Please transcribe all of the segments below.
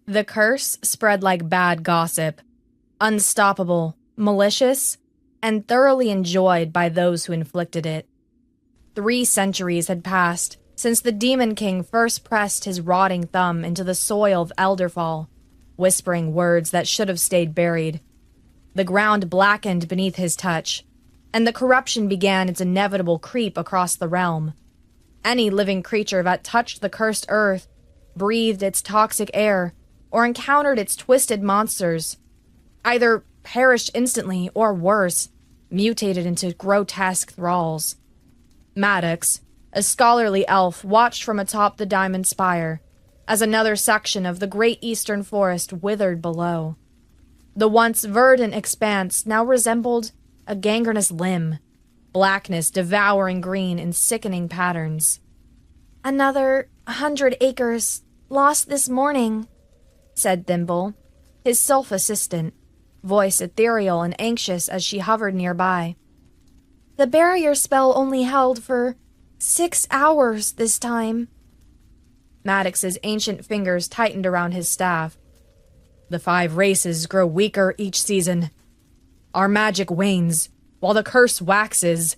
The curse spread like bad gossip, unstoppable, malicious, and thoroughly enjoyed by those who inflicted it. 3 centuries had passed since the Demon King first pressed his rotting thumb into the soil of Elderfall, whispering words that should have stayed buried. The ground blackened beneath his touch, and the corruption began its inevitable creep across the realm. Any living creature that touched the cursed earth, breathed its toxic air, or encountered its twisted monsters, either perished instantly or worse, mutated into grotesque thralls. Maddox, a scholarly elf, watched from atop the diamond spire as another section of the great eastern forest withered below. The once verdant expanse now resembled a gangrenous limb, blackness devouring green in sickening patterns. "Another 100 acres lost this morning," said Thimble, his sylph assistant, voice ethereal and anxious as she hovered nearby. "The barrier spell only held for 6 hours this time." Maddox's ancient fingers tightened around his staff. "The 5 races grow weaker each season. Our magic wanes, while the curse waxes.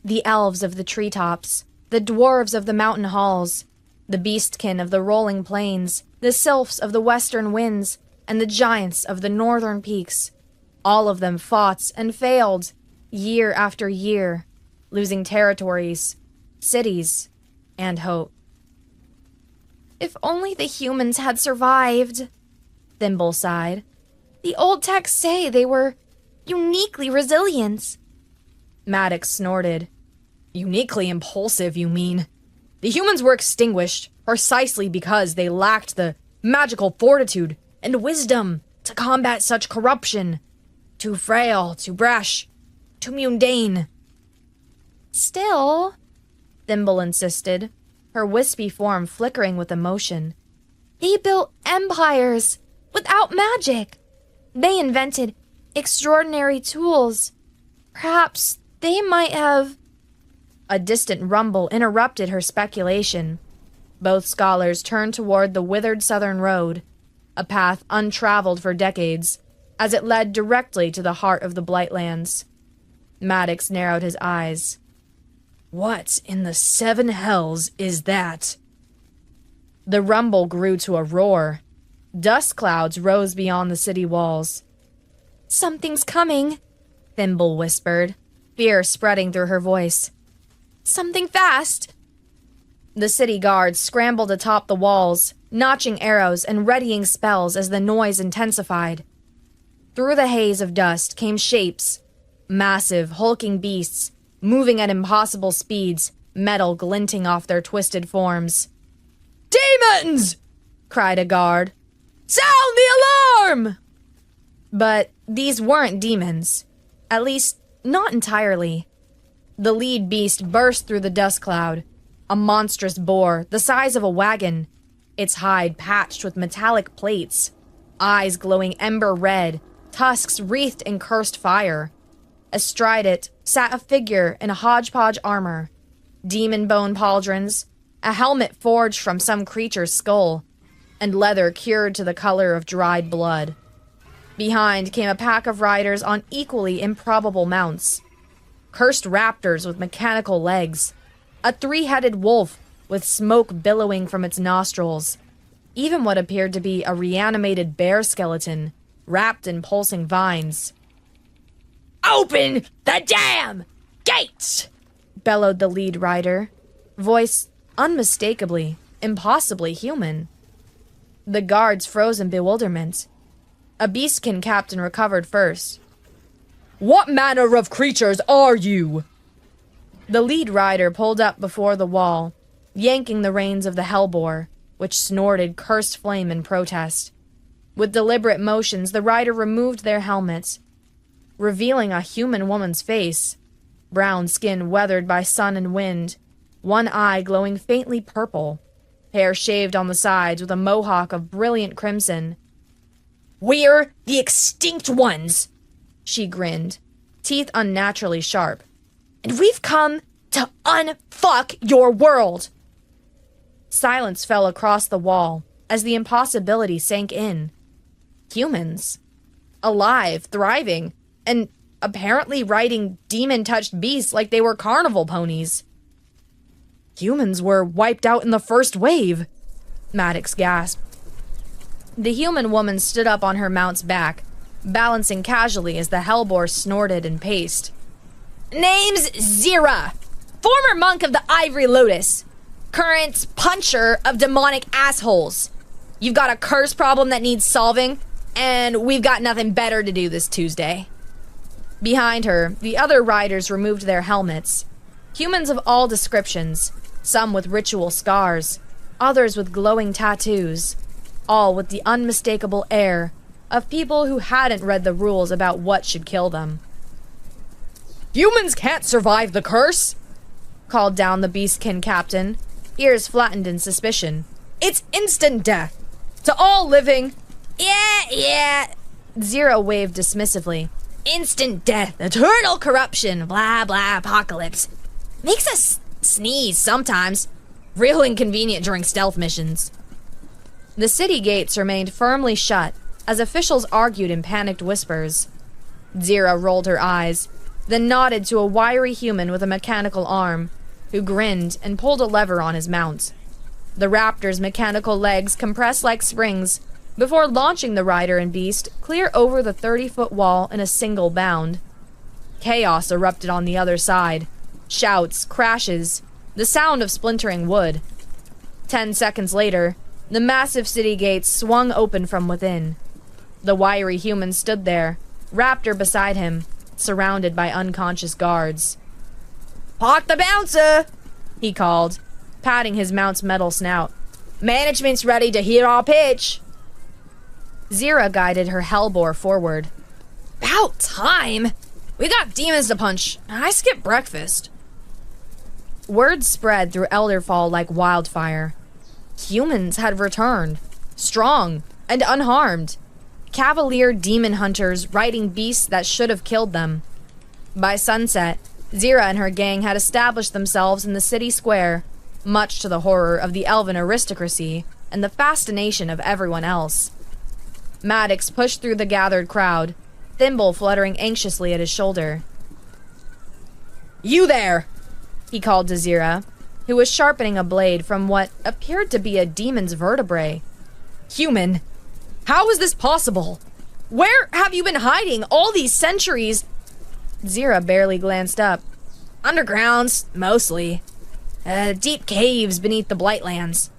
The elves of the treetops, the dwarves of the mountain halls, the beastkin of the rolling plains, the sylphs of the western winds, and the giants of the northern peaks, all of them fought and failed, year after year, losing territories, cities, and hope." "If only the humans had survived," Thimble sighed. "The old texts say they were uniquely resilient." Maddox snorted. "Uniquely impulsive, you mean? The humans were extinguished precisely because they lacked the magical fortitude and wisdom to combat such corruption. Too frail, too brash, too mundane." "Still," Thimble insisted, her wispy form flickering with emotion, "they built empires without magic. They invented extraordinary tools. Perhaps they might have—" A distant rumble interrupted her speculation. Both scholars turned toward the withered southern road, a path untraveled for decades, as it led directly to the heart of the Blightlands. Maddox narrowed his eyes. "What in the 7 hells is that?" The rumble grew to a roar. Dust clouds rose beyond the city walls. "Something's coming," Thimble whispered, fear spreading through her voice. "Something fast." The city guards scrambled atop the walls, notching arrows and readying spells as the noise intensified. Through the haze of dust came shapes, massive, hulking beasts, moving at impossible speeds, metal glinting off their twisted forms. "Demons!" cried a guard. "Sound the alarm!" But these weren't demons. At least, not entirely. The lead beast burst through the dust cloud, a monstrous boar the size of a wagon, its hide patched with metallic plates, eyes glowing ember red, tusks wreathed in cursed fire. Astride it sat a figure in a hodgepodge armor, demon bone pauldrons, a helmet forged from some creature's skull, and leather cured to the color of dried blood. Behind came a pack of riders on equally improbable mounts. Cursed raptors with mechanical legs, a 3-headed wolf with smoke billowing from its nostrils, even what appeared to be a reanimated bear skeleton wrapped in pulsing vines. "Open the damn gates!" bellowed the lead rider, voice unmistakably, impossibly human. The guards froze in bewilderment. A beastkin captain recovered first. "What manner of creatures are you?" The lead rider pulled up before the wall, yanking the reins of the hellboar, which snorted cursed flame in protest. With deliberate motions, the rider removed their helmets, revealing a human woman's face, brown skin weathered by sun and wind, one eye glowing faintly purple, hair shaved on the sides with a mohawk of brilliant crimson. "We're the extinct ones," she grinned, teeth unnaturally sharp. "And we've come to unfuck your world." Silence fell across the wall, as the impossibility sank in. Humans. Alive, thriving, and apparently riding demon-touched beasts like they were carnival ponies. Humans were wiped out in the first wave, Maddox gasped. The human woman stood up on her mount's back, balancing casually as the hellboar snorted and paced. Name's Zira, former monk of the Ivory Lotus, current puncher of demonic assholes. You've got a curse problem that needs solving, and we've got nothing better to do this Tuesday. Behind her, the other riders removed their helmets. Humans of all descriptions, some with ritual scars, others with glowing tattoos, all with the unmistakable air of people who hadn't read the rules about what should kill them. Humans can't survive the curse, called down the beastkin captain, ears flattened in suspicion. It's instant death. To all living... Yeah. Zero waved dismissively. Instant death, eternal corruption, blah blah apocalypse. Makes us sneeze sometimes. Real inconvenient during stealth missions. The city gates remained firmly shut as officials argued in panicked whispers. Zira rolled her eyes, then nodded to a wiry human with a mechanical arm, who grinned and pulled a lever on his mount. The raptor's mechanical legs compressed like springs before launching the rider and beast clear over the 30-foot wall in a single bound. Chaos erupted on the other side. Shouts, crashes, the sound of splintering wood. 10 seconds later, the massive city gates swung open from within. The wiry human stood there, raptor beside him, surrounded by unconscious guards. Park the bouncer, he called, patting his mount's metal snout. Management's ready to hear our pitch. Zira guided her hellboar forward. About time! We got demons to punch, and I skipped breakfast. Word spread through Elderfall like wildfire. Humans had returned, strong and unharmed. Cavalier demon hunters riding beasts that should have killed them. By sunset, Zira and her gang had established themselves in the city square, much to the horror of the elven aristocracy and the fascination of everyone else. Maddox pushed through the gathered crowd, Thimble fluttering anxiously at his shoulder. You there! He called to Zira, who was sharpening a blade from what appeared to be a demon's vertebrae. Human! How is this possible? Where have you been hiding all these centuries? Zira barely glanced up. Undergrounds, mostly. Deep caves beneath the Blightlands.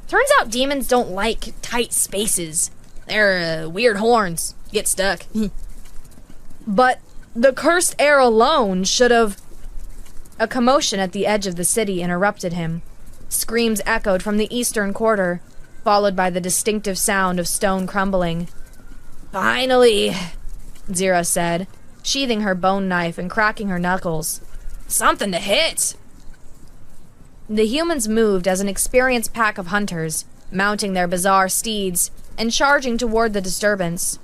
Turns out demons don't like tight spaces. They're weird horns. Get stuck. But the cursed air alone should have... A commotion at the edge of the city interrupted him. Screams echoed from the eastern quarter, followed by the distinctive sound of stone crumbling. Finally, Zira said, sheathing her bone knife and cracking her knuckles. Something to hit! The humans moved as an experienced pack of hunters, mounting their bizarre steeds and charging toward the disturbance.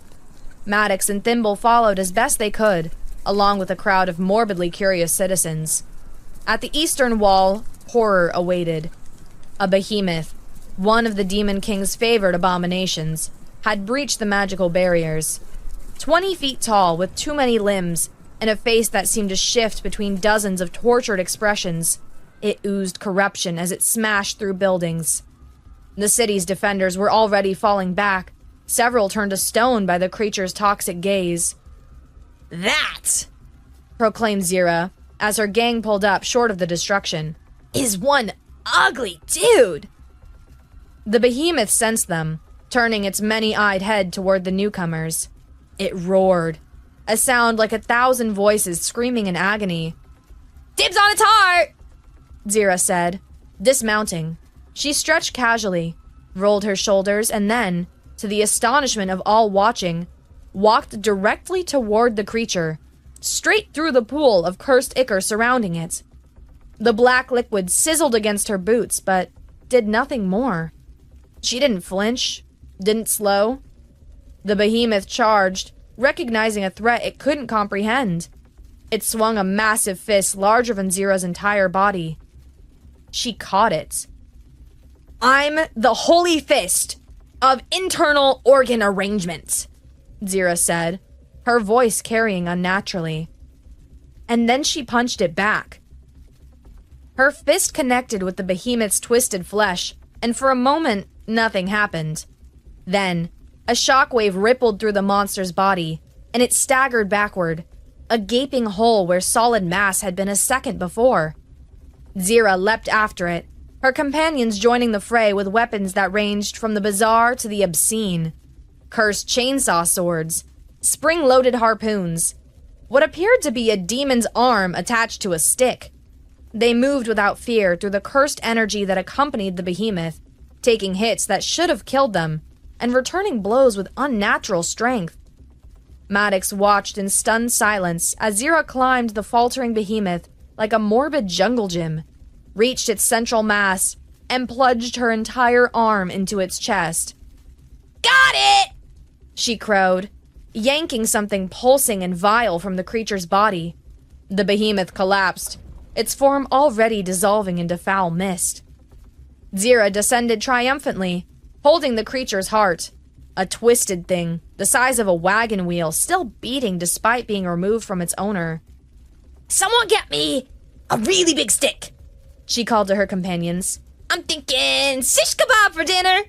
Maddox and Thimble followed as best they could, along with a crowd of morbidly curious citizens. At the eastern wall, horror awaited. A behemoth, one of the Demon King's favorite abominations, had breached the magical barriers. 20 feet tall, with too many limbs, and a face that seemed to shift between dozens of tortured expressions, it oozed corruption as it smashed through buildings. The city's defenders were already falling back, several turned to stone by the creature's toxic gaze. That, proclaimed Zira, as her gang pulled up short of the destruction, is one ugly dude! The behemoth sensed them, turning its many-eyed head toward the newcomers. It roared, a sound like 1,000 voices screaming in agony. Dibs on its heart! Zira said, dismounting. She stretched casually, rolled her shoulders, and then, to the astonishment of all watching, walked directly toward the creature, straight through the pool of cursed ichor surrounding it. The black liquid sizzled against her boots, but did nothing more. She didn't flinch, didn't slow. The behemoth charged, recognizing a threat it couldn't comprehend. It swung a massive fist larger than Zira's entire body. She caught it. I'm the Holy Fist, of internal organ arrangements, Zira said, her voice carrying unnaturally. And then she punched it back. Her fist connected with the behemoth's twisted flesh, and for a moment, nothing happened. Then, a shockwave rippled through the monster's body, and it staggered backward, a gaping hole where solid mass had been a second before. Zira leapt after it, her companions joining the fray with weapons that ranged from the bizarre to the obscene. Cursed chainsaw swords, spring-loaded harpoons, what appeared to be a demon's arm attached to a stick. They moved without fear through the cursed energy that accompanied the behemoth, taking hits that should have killed them, and returning blows with unnatural strength. Maddox watched in stunned silence as Zira climbed the faltering behemoth like a morbid jungle gym, reached its central mass, and plunged her entire arm into its chest. "Got it!" she crowed, yanking something pulsing and vile from the creature's body. The behemoth collapsed, its form already dissolving into foul mist. Zira descended triumphantly, holding the creature's heart, a twisted thing, the size of a wagon wheel, still beating despite being removed from its owner. "Someone get me a really big stick," she called to her companions. "I'm thinking shish kebab for dinner."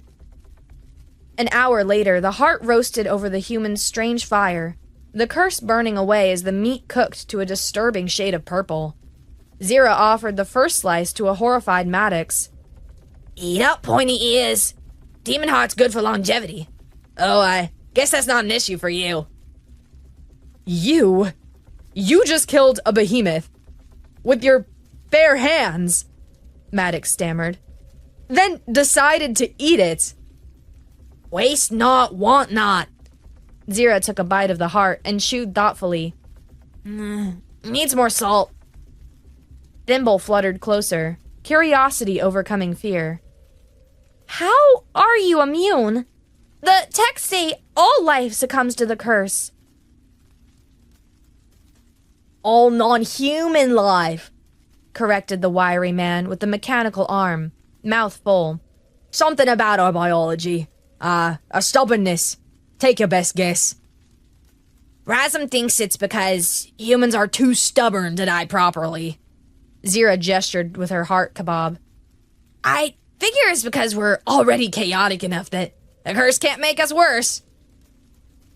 An hour later, the heart roasted over the human's strange fire, the curse burning away as the meat cooked to a disturbing shade of purple. Zira offered the first slice to a horrified Maddox. "Eat up, pointy ears. Demon heart's good for longevity. Oh, I guess that's not an issue for you." You just killed a behemoth. With your bare hands," Maddox stammered. "Then decided to eat it." "Waste not, want not." Zira took a bite of the heart and chewed thoughtfully. Needs more salt." Thimble fluttered closer, curiosity overcoming fear. "How are you immune? The texts say all life succumbs to the curse." "All non-human life," corrected the wiry man with the mechanical arm, mouth full. "Something about our biology. A stubbornness. Take your best guess." "Rasm thinks it's because humans are too stubborn to die properly." Zira gestured with her heart kebab. "I figure it's because we're already chaotic enough that the curse can't make us worse."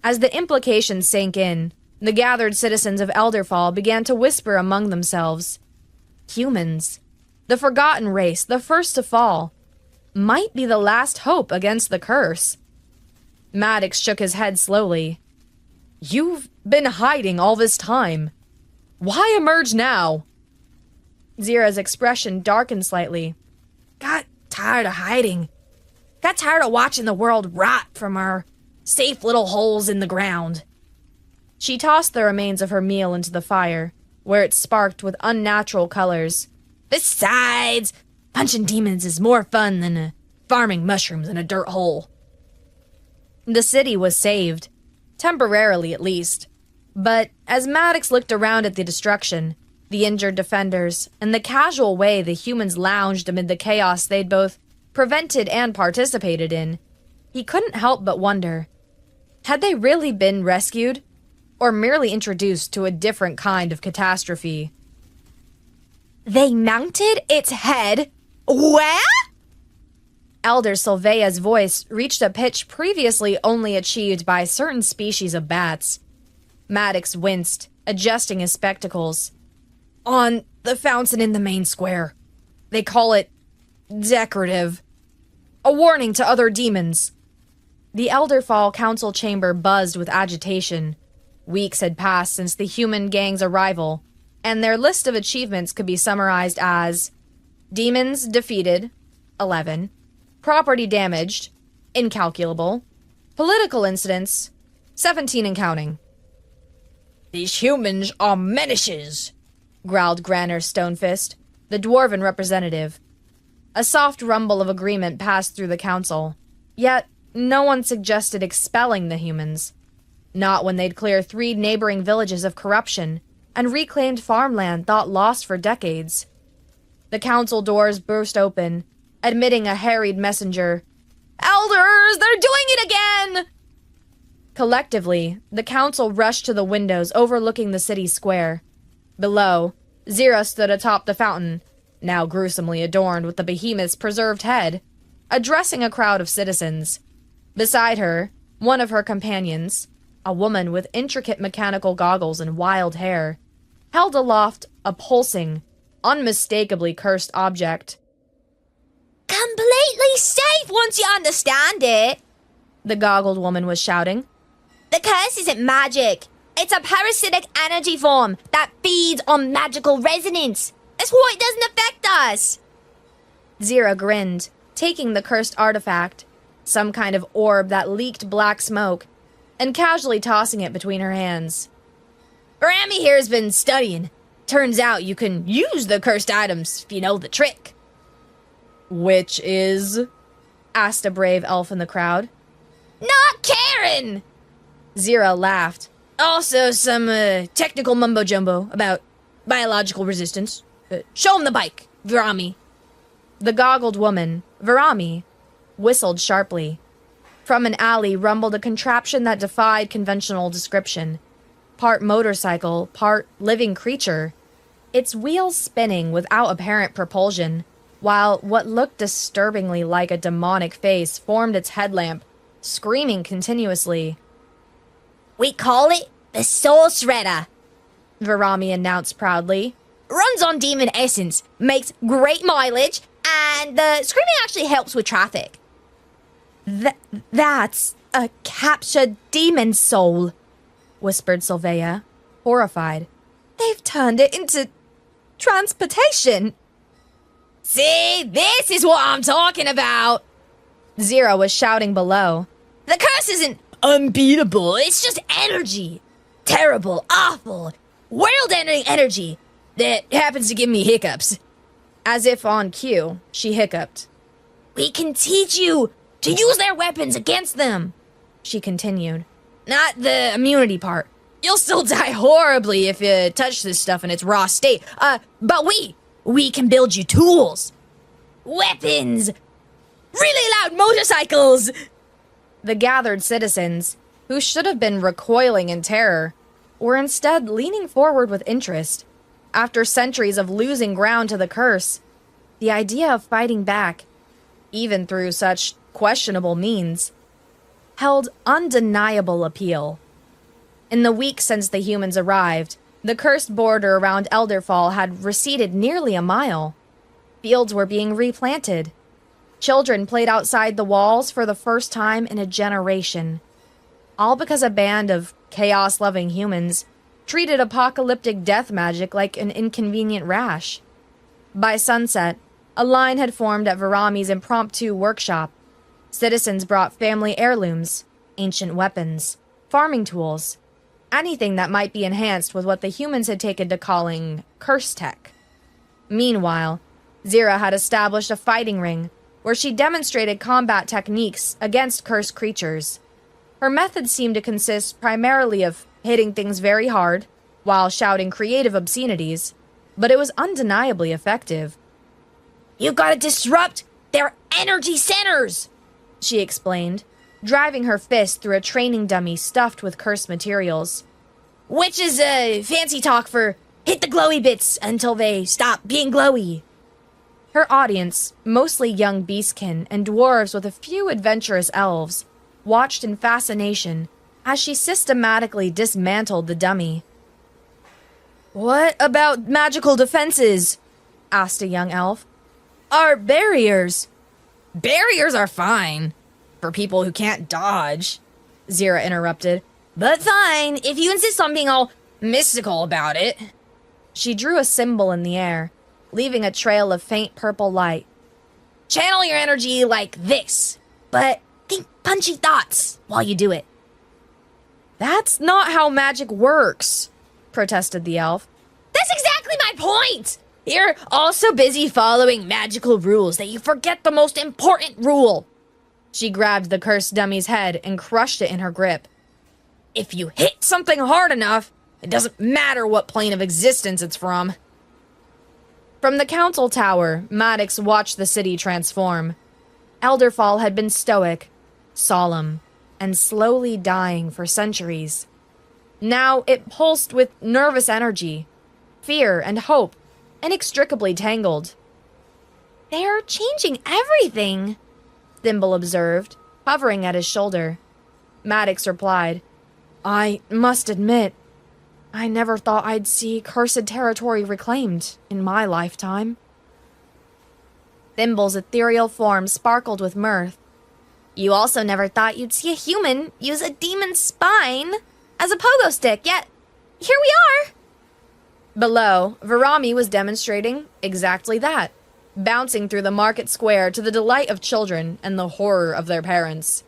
As the implications sank in, the gathered citizens of Elderfall began to whisper among themselves. Humans, the forgotten race, the first to fall, might be the last hope against the curse. Maddox shook his head slowly. "You've been hiding all this time. Why emerge now?" Zira's expression darkened slightly. "Got tired of hiding. Got tired of watching the world rot from our safe little holes in the ground." She tossed the remains of her meal into the fire, where it sparked with unnatural colors. "Besides, punching demons is more fun than farming mushrooms in a dirt hole." The city was saved, temporarily at least. But as Maddox looked around at the destruction, the injured defenders, and the casual way the humans lounged amid the chaos they'd both prevented and participated in, he couldn't help but wonder, had they really been rescued, or merely introduced to a different kind of catastrophe? "They mounted its head? Where?" Elder Sylvea's voice reached a pitch previously only achieved by certain species of bats. Maddox winced, adjusting his spectacles. "On the fountain in the main square. They call it decorative. A warning to other demons." The Elderfall council chamber buzzed with agitation. Weeks had passed since the human gang's arrival, and their list of achievements could be summarized as demons defeated, 11, property damaged, incalculable, political incidents, 17 and counting. "These humans are menaces," growled Granner Stonefist, the dwarven representative. A soft rumble of agreement passed through the council, yet no one suggested expelling the humans. Not when they'd cleared 3 neighboring villages of corruption and reclaimed farmland thought lost for decades. The council doors burst open, admitting a harried messenger. Elders, they're doing it again! Collectively, the council rushed to the windows overlooking the city square. Below, Zira stood atop the fountain, now gruesomely adorned with the behemoth's preserved head, addressing a crowd of citizens. Beside her, one of her companions, a woman with intricate mechanical goggles and wild hair, held aloft a pulsing, unmistakably cursed object. Completely safe once you understand it, The goggled woman was shouting. The curse isn't magic. It's a parasitic energy form that feeds on magical resonance. That's why it doesn't affect us. Zira grinned, taking the cursed artifact, some kind of orb that leaked black smoke, and casually tossing it between her hands. Rami here has been studying. Turns out you can use the cursed items if you know the trick. Which is? Asked a brave elf in the crowd. Not Karen! Zira laughed. Also some technical mumbo-jumbo about biological resistance. Show him the bike, Virami. The goggled woman, Virami, whistled sharply. From an alley rumbled a contraption that defied conventional description. Part motorcycle, part living creature. Its wheels spinning without apparent propulsion, while what looked disturbingly like a demonic face formed its headlamp, screaming continuously. We call it the sorcerer, Virami announced proudly. Runs on demon essence, makes great mileage, and the screaming actually helps with traffic. That's a captured demon soul, whispered Sylvia, horrified. They've turned it into transportation. See, this is what I'm talking about. Zira was shouting below. The curse isn't unbeatable, it's just energy. Terrible, awful, world-ending energy that happens to give me hiccups. As if on cue, she hiccuped. We can teach you to use their weapons against them, she continued. Not the immunity part. You'll still die horribly if you touch this stuff in its raw state. But we can build you tools. Weapons. Really loud motorcycles. The gathered citizens, who should have been recoiling in terror, were instead leaning forward with interest. After centuries of losing ground to the curse, the idea of fighting back, even through such questionable means, held undeniable appeal. In the weeks since the humans arrived, the cursed border around Elderfall had receded nearly a mile. Fields were being replanted. Children played outside the walls for the first time in a generation. All because a band of chaos-loving humans treated apocalyptic death magic like an inconvenient rash. By sunset, a line had formed at Virami's impromptu workshop. Citizens brought family heirlooms, ancient weapons, farming tools, anything that might be enhanced with what the humans had taken to calling curse tech. Meanwhile, Zira had established a fighting ring where she demonstrated combat techniques against cursed creatures. Her methods seemed to consist primarily of hitting things very hard while shouting creative obscenities, but it was undeniably effective. You gotta disrupt their energy centers, she explained, driving her fist through a training dummy stuffed with cursed materials. Which is fancy talk for hit the glowy bits until they stop being glowy. Her audience, mostly young beastkin and dwarves with a few adventurous elves, watched in fascination as she systematically dismantled the dummy. What about magical defenses? Asked a young elf. Our barriers. Barriers are fine for people who can't dodge, Zira interrupted. But fine, if you insist on being all mystical about it. She drew a symbol in the air, leaving a trail of faint purple light. Channel your energy like this, but think punchy thoughts while you do it. That's not how magic works, protested the elf. That's exactly my point! You're all so busy following magical rules that you forget the most important rule. She grabbed the cursed dummy's head and crushed it in her grip. If you hit something hard enough, it doesn't matter what plane of existence it's from. From the council tower, Maddox watched the city transform. Elderfall had been stoic, solemn, and slowly dying for centuries. Now it pulsed with nervous energy, fear and hope, inextricably tangled. They're changing everything, Thimble observed, hovering at his shoulder. Maddox replied, I must admit, I never thought I'd see cursed territory reclaimed in my lifetime. Thimble's ethereal form sparkled with mirth. You also never thought you'd see a human use a demon's spine as a pogo stick, yet here we are. Below, Virami was demonstrating exactly that, bouncing through the market square to the delight of children and the horror of their parents.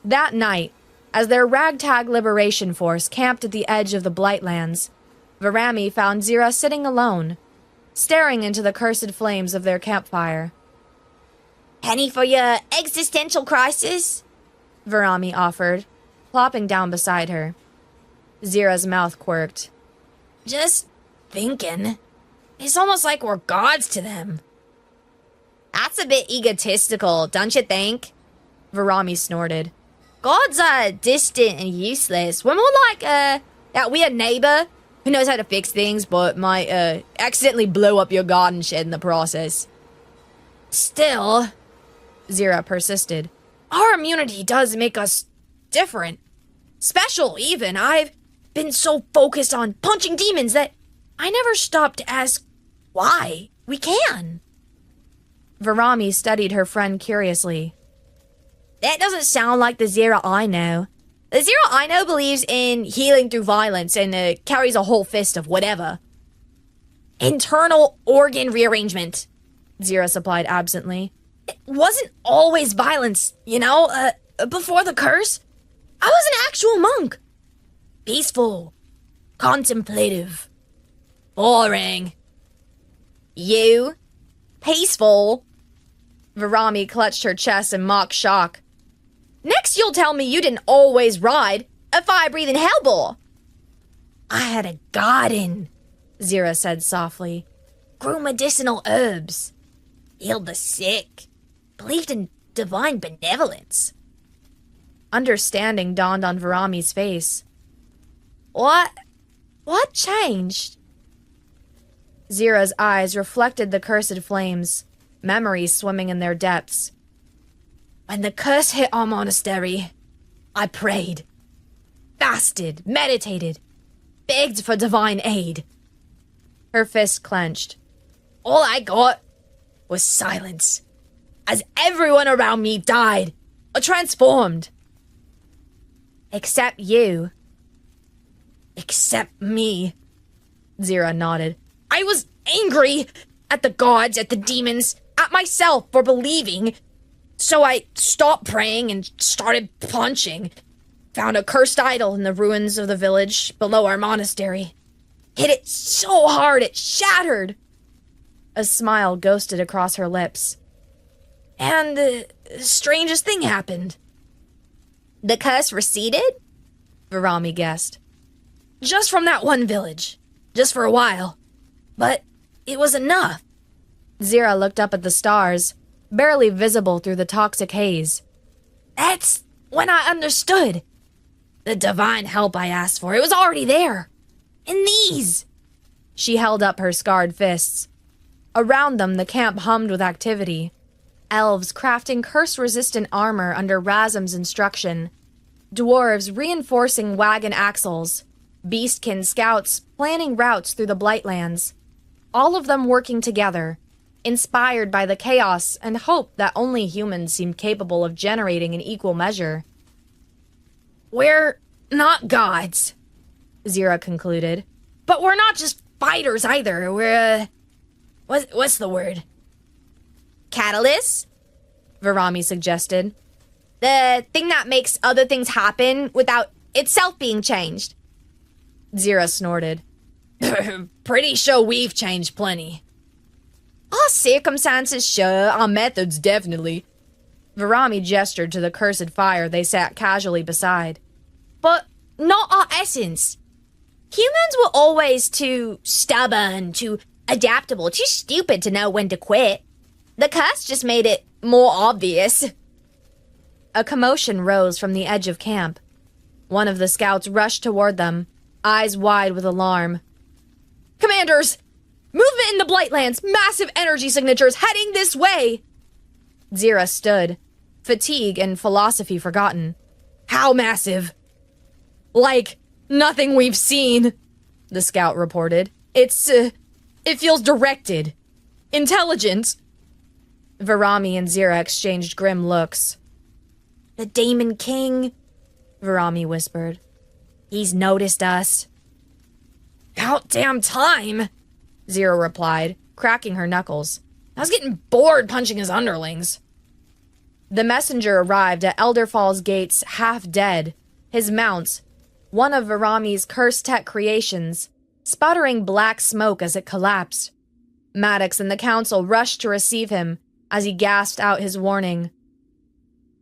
That night, as their ragtag liberation force camped at the edge of the Blightlands, Virami found Zira sitting alone, staring into the cursed flames of their campfire. Penny for your existential crisis? Virami offered, plopping down beside her. Zira's mouth quirked. Just thinking. It's almost like we're gods to them. That's a bit egotistical, don't you think? Virami snorted. Gods are distant and useless. We're more like, that weird neighbor who knows how to fix things but might, accidentally blow up your garden shed in the process. Still, Zira persisted, our immunity does make us different. Special, even. I've been so focused on punching demons that I never stopped to ask why we can. Virami studied her friend curiously. That doesn't sound like the Zira I know. The Zira I know believes in healing through violence and carries a whole fist of whatever. Internal organ rearrangement, Zira supplied absently. It wasn't always violence, you know? Before the curse, I was an actual monk. Peaceful. Contemplative. Boring. You? Peaceful. Virami clutched her chest in mock shock. Next you'll tell me you didn't always ride a fire-breathing hellboar. I had a garden, Zira said softly. Grew medicinal herbs. Healed the sick. Believed in divine benevolence. Understanding dawned on Virami's face. What changed? Zira's eyes reflected the cursed flames, memories swimming in their depths. When the curse hit our monastery, I prayed, fasted, meditated, begged for divine aid. Her fist clenched. All I got was silence, as everyone around me died or transformed. Except you. Except me, Zira nodded. I was angry at the gods, at the demons, at myself for believing. So I stopped praying and started punching. Found a cursed idol in the ruins of the village below our monastery. Hit it so hard it shattered. A smile ghosted across her lips. And the strangest thing happened. The curse receded? Virami guessed. Just from that one village. Just for a while. But it was enough. Zira looked up at the stars, barely visible through the toxic haze. That's when I understood. The divine help I asked for, it was already there. In these. She held up her scarred fists. Around them, the camp hummed with activity. Elves crafting curse-resistant armor under Razum's instruction. Dwarves reinforcing wagon axles. Beastkin scouts planning routes through the Blightlands. All of them working together, inspired by the chaos and hope that only humans seemed capable of generating in equal measure. We're not gods, Zira concluded. But we're not just fighters either. We're, what's the word? Catalysts? Virami suggested. The thing that makes other things happen without itself being changed. Zira snorted. Pretty sure we've changed plenty. Our circumstances, sure. Our methods, definitely. Virami gestured to the cursed fire they sat casually beside. But not our essence. Humans were always too stubborn, too adaptable, too stupid to know when to quit. The curse just made it more obvious. A commotion rose from the edge of camp. One of the scouts rushed toward them, eyes wide with alarm. Commanders! Movement in the Blightlands! Massive energy signatures heading this way! Zira stood, fatigue and philosophy forgotten. How massive? Like, nothing we've seen, the scout reported. It feels directed. Intelligent. Varami and Zira exchanged grim looks. The Demon King, Varami whispered. He's noticed us. About damn time, Zira replied, cracking her knuckles. I was getting bored punching his underlings. The messenger arrived at Elderfall's gates half dead, his mount, one of Varami's cursed tech creations, sputtering black smoke as it collapsed. Maddox and the council rushed to receive him as he gasped out his warning.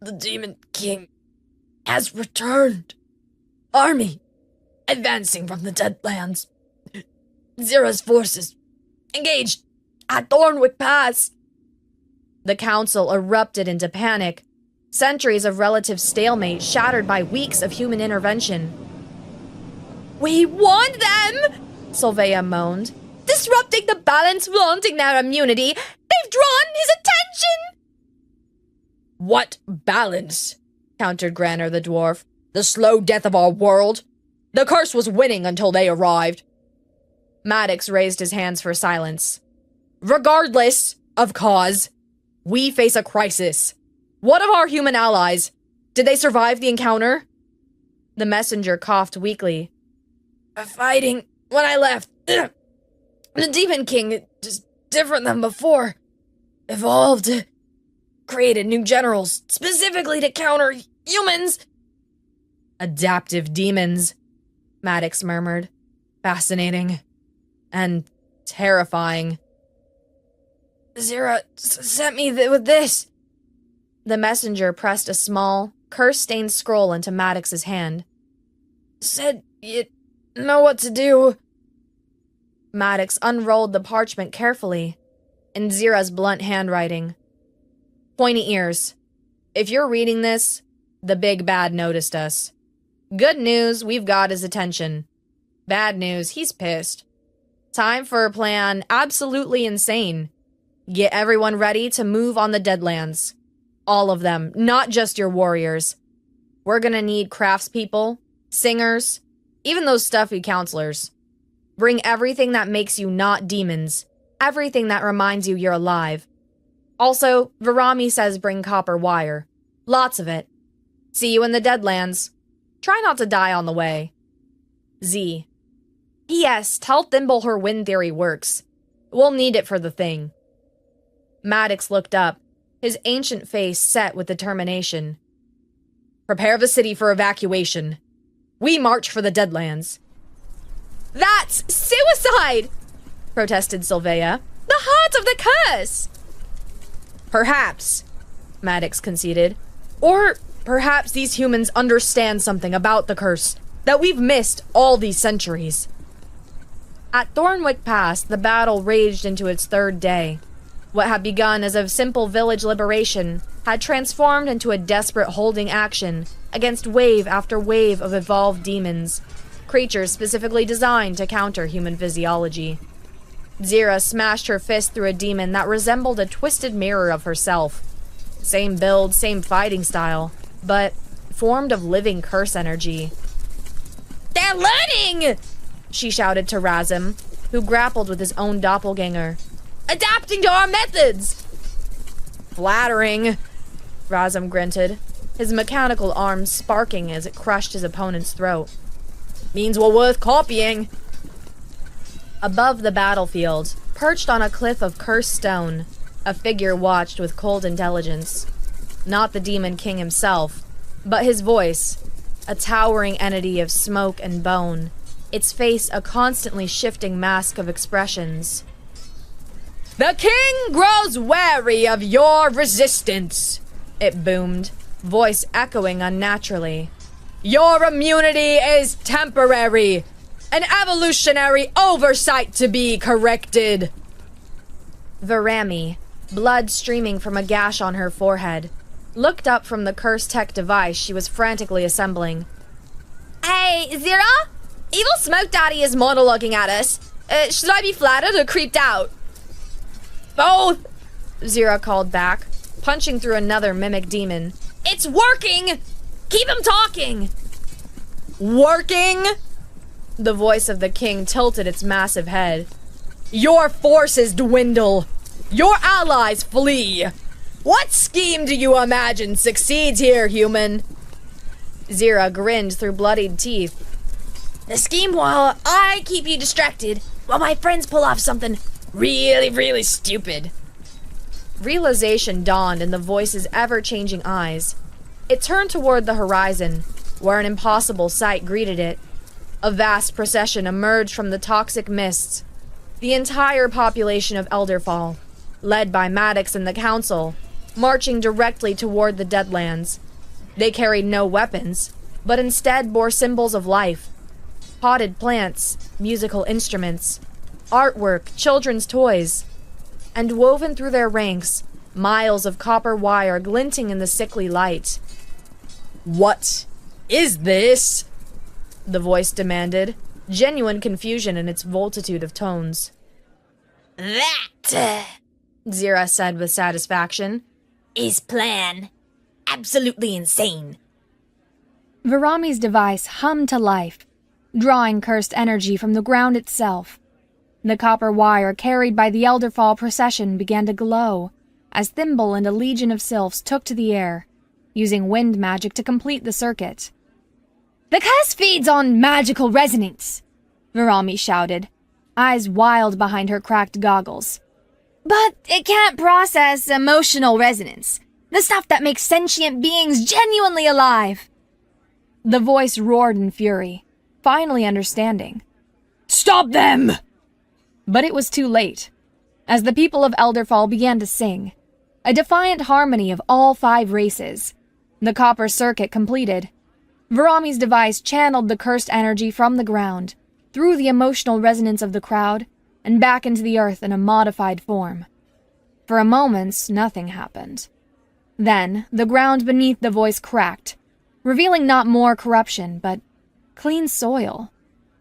The Demon King has returned. Army advancing from the Deadlands. Zira's forces engaged at Thornwick Pass. The council erupted into panic, centuries of relative stalemate shattered by weeks of human intervention. We warned them, Sylvia moaned. Disrupting the balance, flaunting their immunity. They've drawn his attention. What balance? Countered Granner the dwarf. The slow death of our world. The curse was winning until they arrived. Maddox raised his hands for silence. Regardless of cause, we face a crisis. What of our human allies? Did they survive the encounter? The messenger coughed weakly. Fighting when I left. The Demon King, just different than before. Evolved. Created new generals, specifically to counter humans. Adaptive demons, Maddox murmured. Fascinating. And terrifying. Zira sent me with this. The messenger pressed a small, curse-stained scroll into Maddox's hand. Said you'd know what to do. Maddox unrolled the parchment carefully, in Zira's blunt handwriting. Pointy ears. If you're reading this, the big bad noticed us. Good news, we've got his attention. Bad news, he's pissed. Time for a plan absolutely insane. Get everyone ready to move on the Deadlands. All of them, not just your warriors. We're gonna need craftspeople, singers, even those stuffy counselors. Bring everything that makes you not demons, everything that reminds you you're alive. Also, Varami says bring copper wire. Lots of it. See you in the Deadlands. Try not to die on the way. Z. P.S. Tell Thimble her wind theory works. We'll need it for the thing. Maddox looked up, his ancient face set with determination. Prepare the city for evacuation. We march for the Deadlands. That's suicide! Protested Sylvia. The heart of the curse! Perhaps, Maddox conceded. Or perhaps these humans understand something about the curse that we've missed all these centuries. At Thornwick Pass, the battle raged into its third day. What had begun as a simple village liberation had transformed into a desperate holding action against wave after wave of evolved demons, creatures specifically designed to counter human physiology. Zira smashed her fist through a demon that resembled a twisted mirror of herself. Same build, same fighting style, but formed of living curse energy. They're learning! She shouted to Razum, who grappled with his own doppelganger. Adapting to our methods! Flattering, Razum grunted, his mechanical arms sparking as it crushed his opponent's throat. Means we're worth copying. Above the battlefield, perched on a cliff of cursed stone, a figure watched with cold intelligence. Not the Demon King himself, but his voice, a towering entity of smoke and bone, its face a constantly shifting mask of expressions. The king grows wary of your resistance, it boomed, voice echoing unnaturally. Your immunity is temporary, an evolutionary oversight to be corrected. Varami, blood streaming from a gash on her forehead, looked up from the cursed tech device she was frantically assembling. Hey, Zira? Evil Smoke Daddy is monologuing at us. Should I be flattered or creeped out? Both! Zira called back, punching through another mimic demon. It's working! Keep him talking! Working? The voice of the king tilted its massive head. Your forces dwindle. Your allies flee. What scheme do you imagine succeeds here, human? Zira grinned through bloodied teeth. The scheme while I keep you distracted, while my friends pull off something really, really stupid. Realization dawned in the voice's ever-changing eyes. It turned toward the horizon, where an impossible sight greeted it. A vast procession emerged from the toxic mists. The entire population of Elderfall, led by Maddox and the Council, marching directly toward the Deadlands. They carried no weapons, but instead bore symbols of life. Potted plants, musical instruments, artwork, children's toys. And woven through their ranks, miles of copper wire glinting in the sickly light. What is this? The voice demanded, genuine confusion in its multitude of tones. That, Zira said with satisfaction, is plan. Absolutely insane. Varami's device hummed to life, drawing cursed energy from the ground itself. The copper wire carried by the Elderfall procession began to glow, as Thimble and a legion of sylphs took to the air, using wind magic to complete the circuit. The curse feeds on magical resonance, Varami shouted, eyes wild behind her cracked goggles. But it can't process emotional resonance, the stuff that makes sentient beings genuinely alive. The voice roared in fury, finally understanding. Stop them! But it was too late. As the people of Elderfall began to sing, a defiant harmony of all 5 races, the copper circuit completed. Varami's device channeled the cursed energy from the ground, through the emotional resonance of the crowd, and back into the earth in a modified form. For a moment, nothing happened. Then, the ground beneath the voice cracked, revealing not more corruption, but clean soil.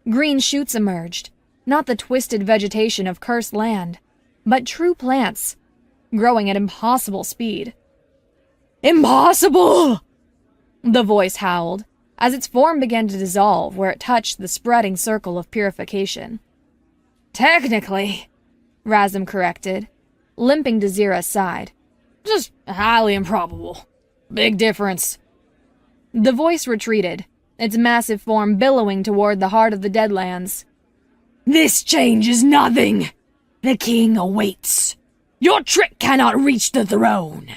Green shoots emerged, not the twisted vegetation of cursed land, but true plants, growing at impossible speed. Impossible! The voice howled, as its form began to dissolve where it touched the spreading circle of purification. Technically, Razum corrected, limping to Zira's side. Just highly improbable. Big difference. The voice retreated, its massive form billowing toward the heart of the Deadlands. This changes nothing. The king awaits. Your trick cannot reach the throne.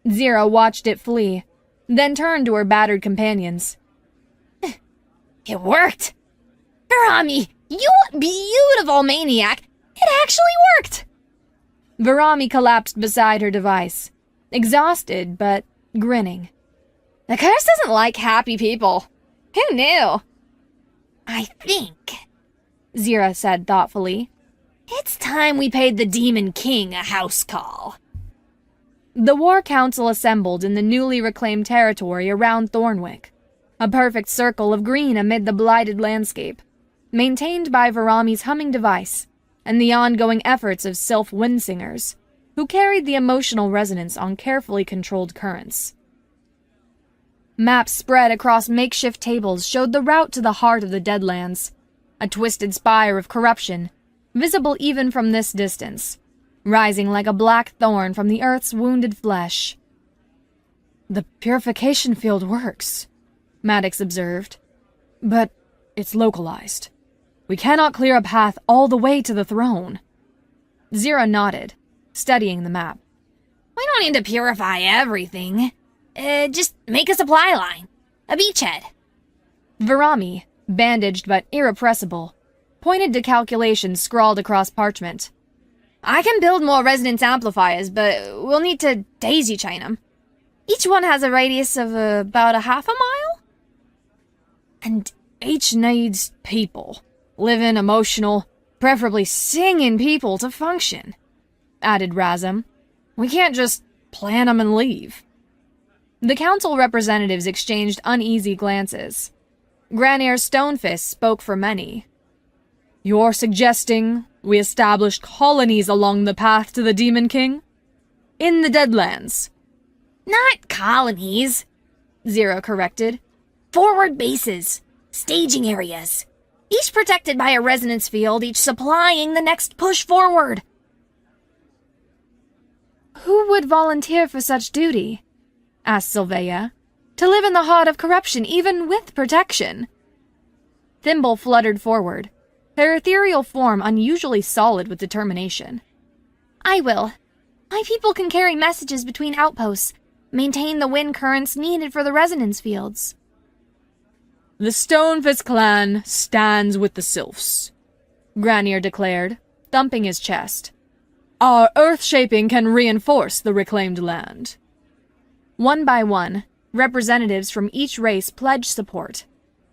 Zira watched it flee, then turned to her battered companions. It worked! Varami, you beautiful maniac! It actually worked! Varami collapsed beside her device, exhausted but grinning. The curse doesn't like happy people. Who knew? I think, Zira said thoughtfully, it's time we paid the Demon King a house call. The War Council assembled in the newly reclaimed territory around Thornwick, a perfect circle of green amid the blighted landscape, maintained by Varami's humming device and the ongoing efforts of sylph windsingers, who carried the emotional resonance on carefully controlled currents. Maps spread across makeshift tables showed the route to the heart of the Deadlands, a twisted spire of corruption, visible even from this distance, rising like a black thorn from the Earth's wounded flesh. The purification field works, Maddox observed, but it's localized. We cannot clear a path all the way to the throne. Zira nodded, studying the map. We don't need to purify everything. Just make a supply line. A beachhead. Varami, bandaged but irrepressible, pointed to calculations scrawled across parchment. I can build more resonance amplifiers, but we'll need to daisy chain them. Each one has a radius of about a half a mile? And each needs people. Living, emotional, preferably singing people to function, added Razum, We can't just plan them and leave. The council representatives exchanged uneasy glances. Granier's Stonefist spoke for many. You're suggesting we establish colonies along the path to the Demon King? In the Deadlands? Not colonies, Zero corrected. Forward bases, staging areas. Each protected by a resonance field, each supplying the next push forward. Who would volunteer for such duty? Asked Sylvia. To live in the heart of corruption, even with protection. Thimble fluttered forward, her ethereal form unusually solid with determination. I will. My people can carry messages between outposts, maintain the wind currents needed for the resonance fields. The Stonefist clan stands with the Sylphs, Granier declared, thumping his chest. Our earth-shaping can reinforce the reclaimed land. One by one, representatives from each race pledged support.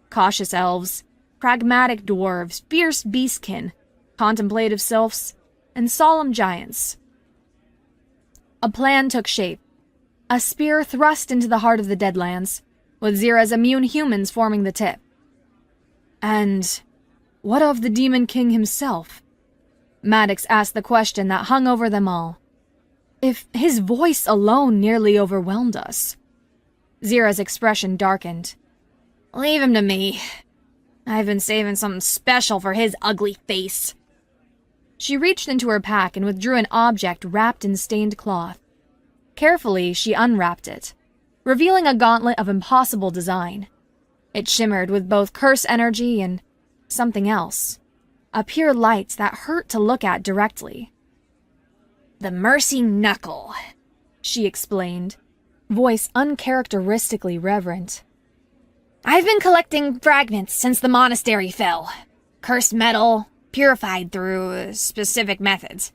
Cautious elves, pragmatic dwarves, fierce beastkin, contemplative sylphs, and solemn giants. A plan took shape. A spear thrust into the heart of the Deadlands, with Zira's immune humans forming the tip. And what of the Demon King himself? Maddox asked the question that hung over them all. If his voice alone nearly overwhelmed us. Zira's expression darkened. Leave him to me. I've been saving something special for his ugly face. She reached into her pack and withdrew an object wrapped in stained cloth. Carefully, she unwrapped it, revealing a gauntlet of impossible design. It shimmered with both curse energy and something else. A pure light that hurt to look at directly. The Mercy Knuckle, she explained, voice uncharacteristically reverent. I've been collecting fragments since the monastery fell. Cursed metal, purified through specific methods.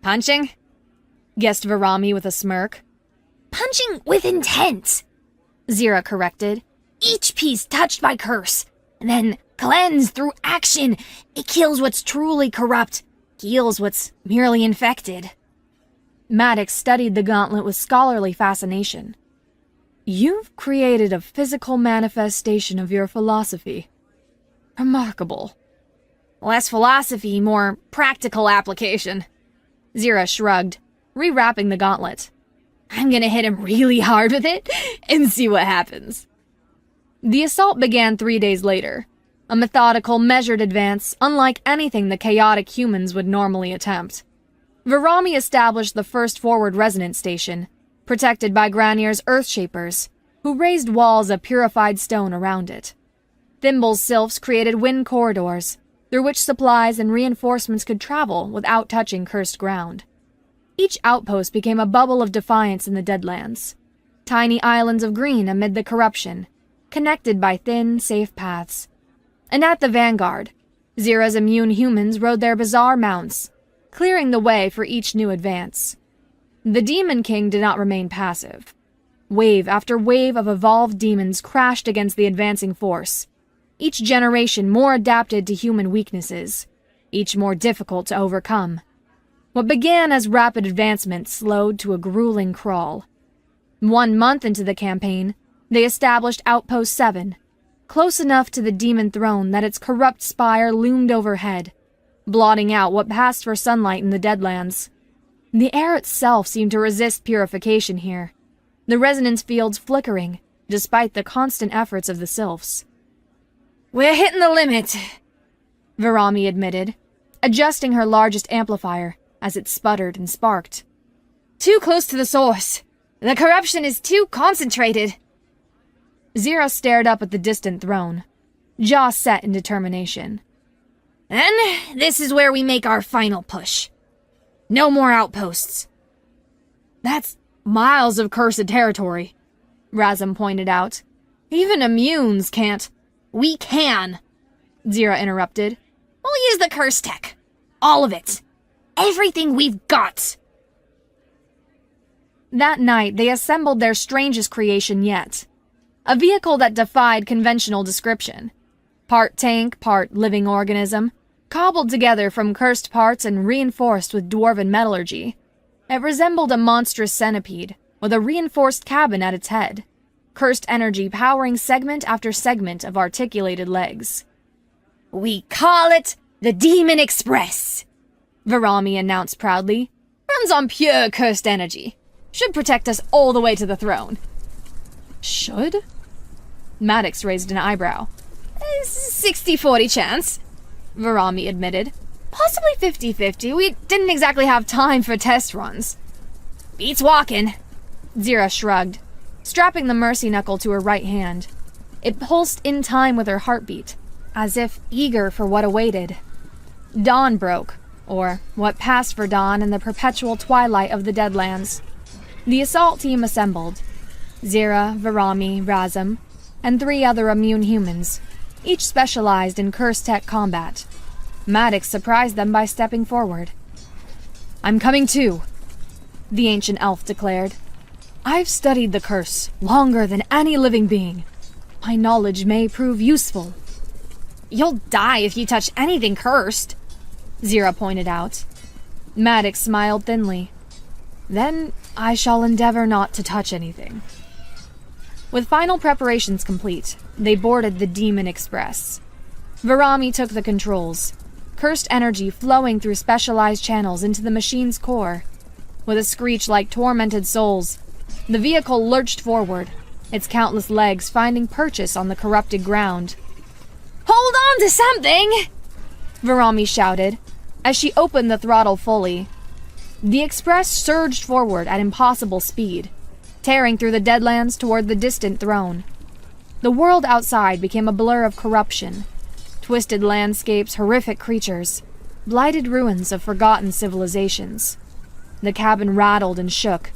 Punching? Guessed Varami with a smirk. Punching with intent, Zira corrected. Each piece touched by curse, and then cleansed through action. It kills what's truly corrupt, heals what's merely infected. Maddox studied the gauntlet with scholarly fascination. You've created a physical manifestation of your philosophy. Remarkable. Less philosophy, more practical application. Zira shrugged, rewrapping the gauntlet. I'm gonna hit him really hard with it and see what happens. The assault began 3 days later. A methodical, measured advance, unlike anything the chaotic humans would normally attempt. Varami established the first forward resonance station, protected by Granier's Earthshapers, who raised walls of purified stone around it. Thimble's sylphs created wind corridors, through which supplies and reinforcements could travel without touching cursed ground. Each outpost became a bubble of defiance in the Deadlands, tiny islands of green amid the corruption, connected by thin, safe paths. And at the vanguard, Zira's immune humans rode their bizarre mounts, clearing the way for each new advance. The Demon King did not remain passive. Wave after wave of evolved demons crashed against the advancing force, each generation more adapted to human weaknesses, each more difficult to overcome. What began as rapid advancement slowed to a grueling crawl. 1 month into the campaign, they established Outpost 7, close enough to the demon throne that its corrupt spire loomed overhead, blotting out what passed for sunlight in the Deadlands. The air itself seemed to resist purification here, the resonance fields flickering, despite the constant efforts of the sylphs. We're hitting the limit, Varami admitted, adjusting her largest amplifier as it sputtered and sparked. Too close to the source. The corruption is too concentrated. Zira stared up at the distant throne, jaw set in determination. Then, this is where we make our final push. No more outposts. That's miles of cursed territory, Razum pointed out. Even immunes can't. We can, Zira interrupted. We'll use the curse tech. All of it. Everything we've got. That night, they assembled their strangest creation yet. A vehicle that defied conventional description. Part tank, part living organism, cobbled together from cursed parts and reinforced with dwarven metallurgy. It resembled a monstrous centipede, with a reinforced cabin at its head, cursed energy powering segment after segment of articulated legs. We call it the Demon Express, Varami announced proudly. Runs on pure cursed energy. Should protect us all the way to the throne. Should? Maddox raised an eyebrow. 60-40 chance, Varami admitted. Possibly 50-50. We didn't exactly have time for test runs. Beats walking, Zira shrugged, strapping the mercy knuckle to her right hand. It pulsed in time with her heartbeat, as if eager for what awaited. Dawn broke, or what passed for dawn in the perpetual twilight of the Deadlands. The assault team assembled. Zira, Varami, Razum, and 3 other immune humans, each specialized in curse tech combat. Maddox surprised them by stepping forward. I'm coming too, the ancient elf declared. I've studied the curse longer than any living being. My knowledge may prove useful. You'll die if you touch anything cursed, Zira pointed out. Maddox smiled thinly. Then I shall endeavor not to touch anything. With final preparations complete, they boarded the Demon Express. Varami took the controls, cursed energy flowing through specialized channels into the machine's core. With a screech like tormented souls, the vehicle lurched forward, its countless legs finding purchase on the corrupted ground. Hold on to something! Varami shouted, as she opened the throttle fully. The Express surged forward at impossible speed, tearing through the Deadlands toward the distant throne. The world outside became a blur of corruption. Twisted landscapes, horrific creatures, blighted ruins of forgotten civilizations. The cabin rattled and shook,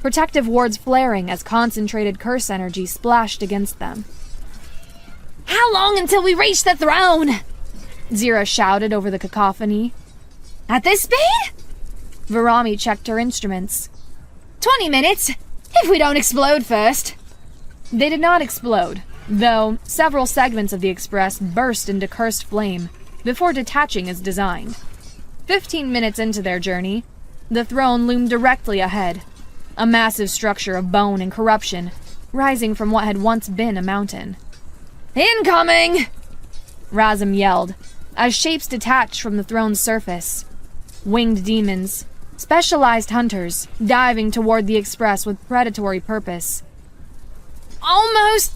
protective wards flaring as concentrated curse energy splashed against them. How long until we reach the throne? Zira shouted over the cacophony. At this speed? Varami checked her instruments. 20 minutes, if we don't explode first. They did not explode, though several segments of the Express burst into cursed flame before detaching as designed. 15 minutes into their journey, the throne loomed directly ahead, a massive structure of bone and corruption, rising from what had once been a mountain. Incoming! Razum yelled, as shapes detached from the throne's surface. Winged demons, specialized hunters, diving toward the Express with predatory purpose. Almost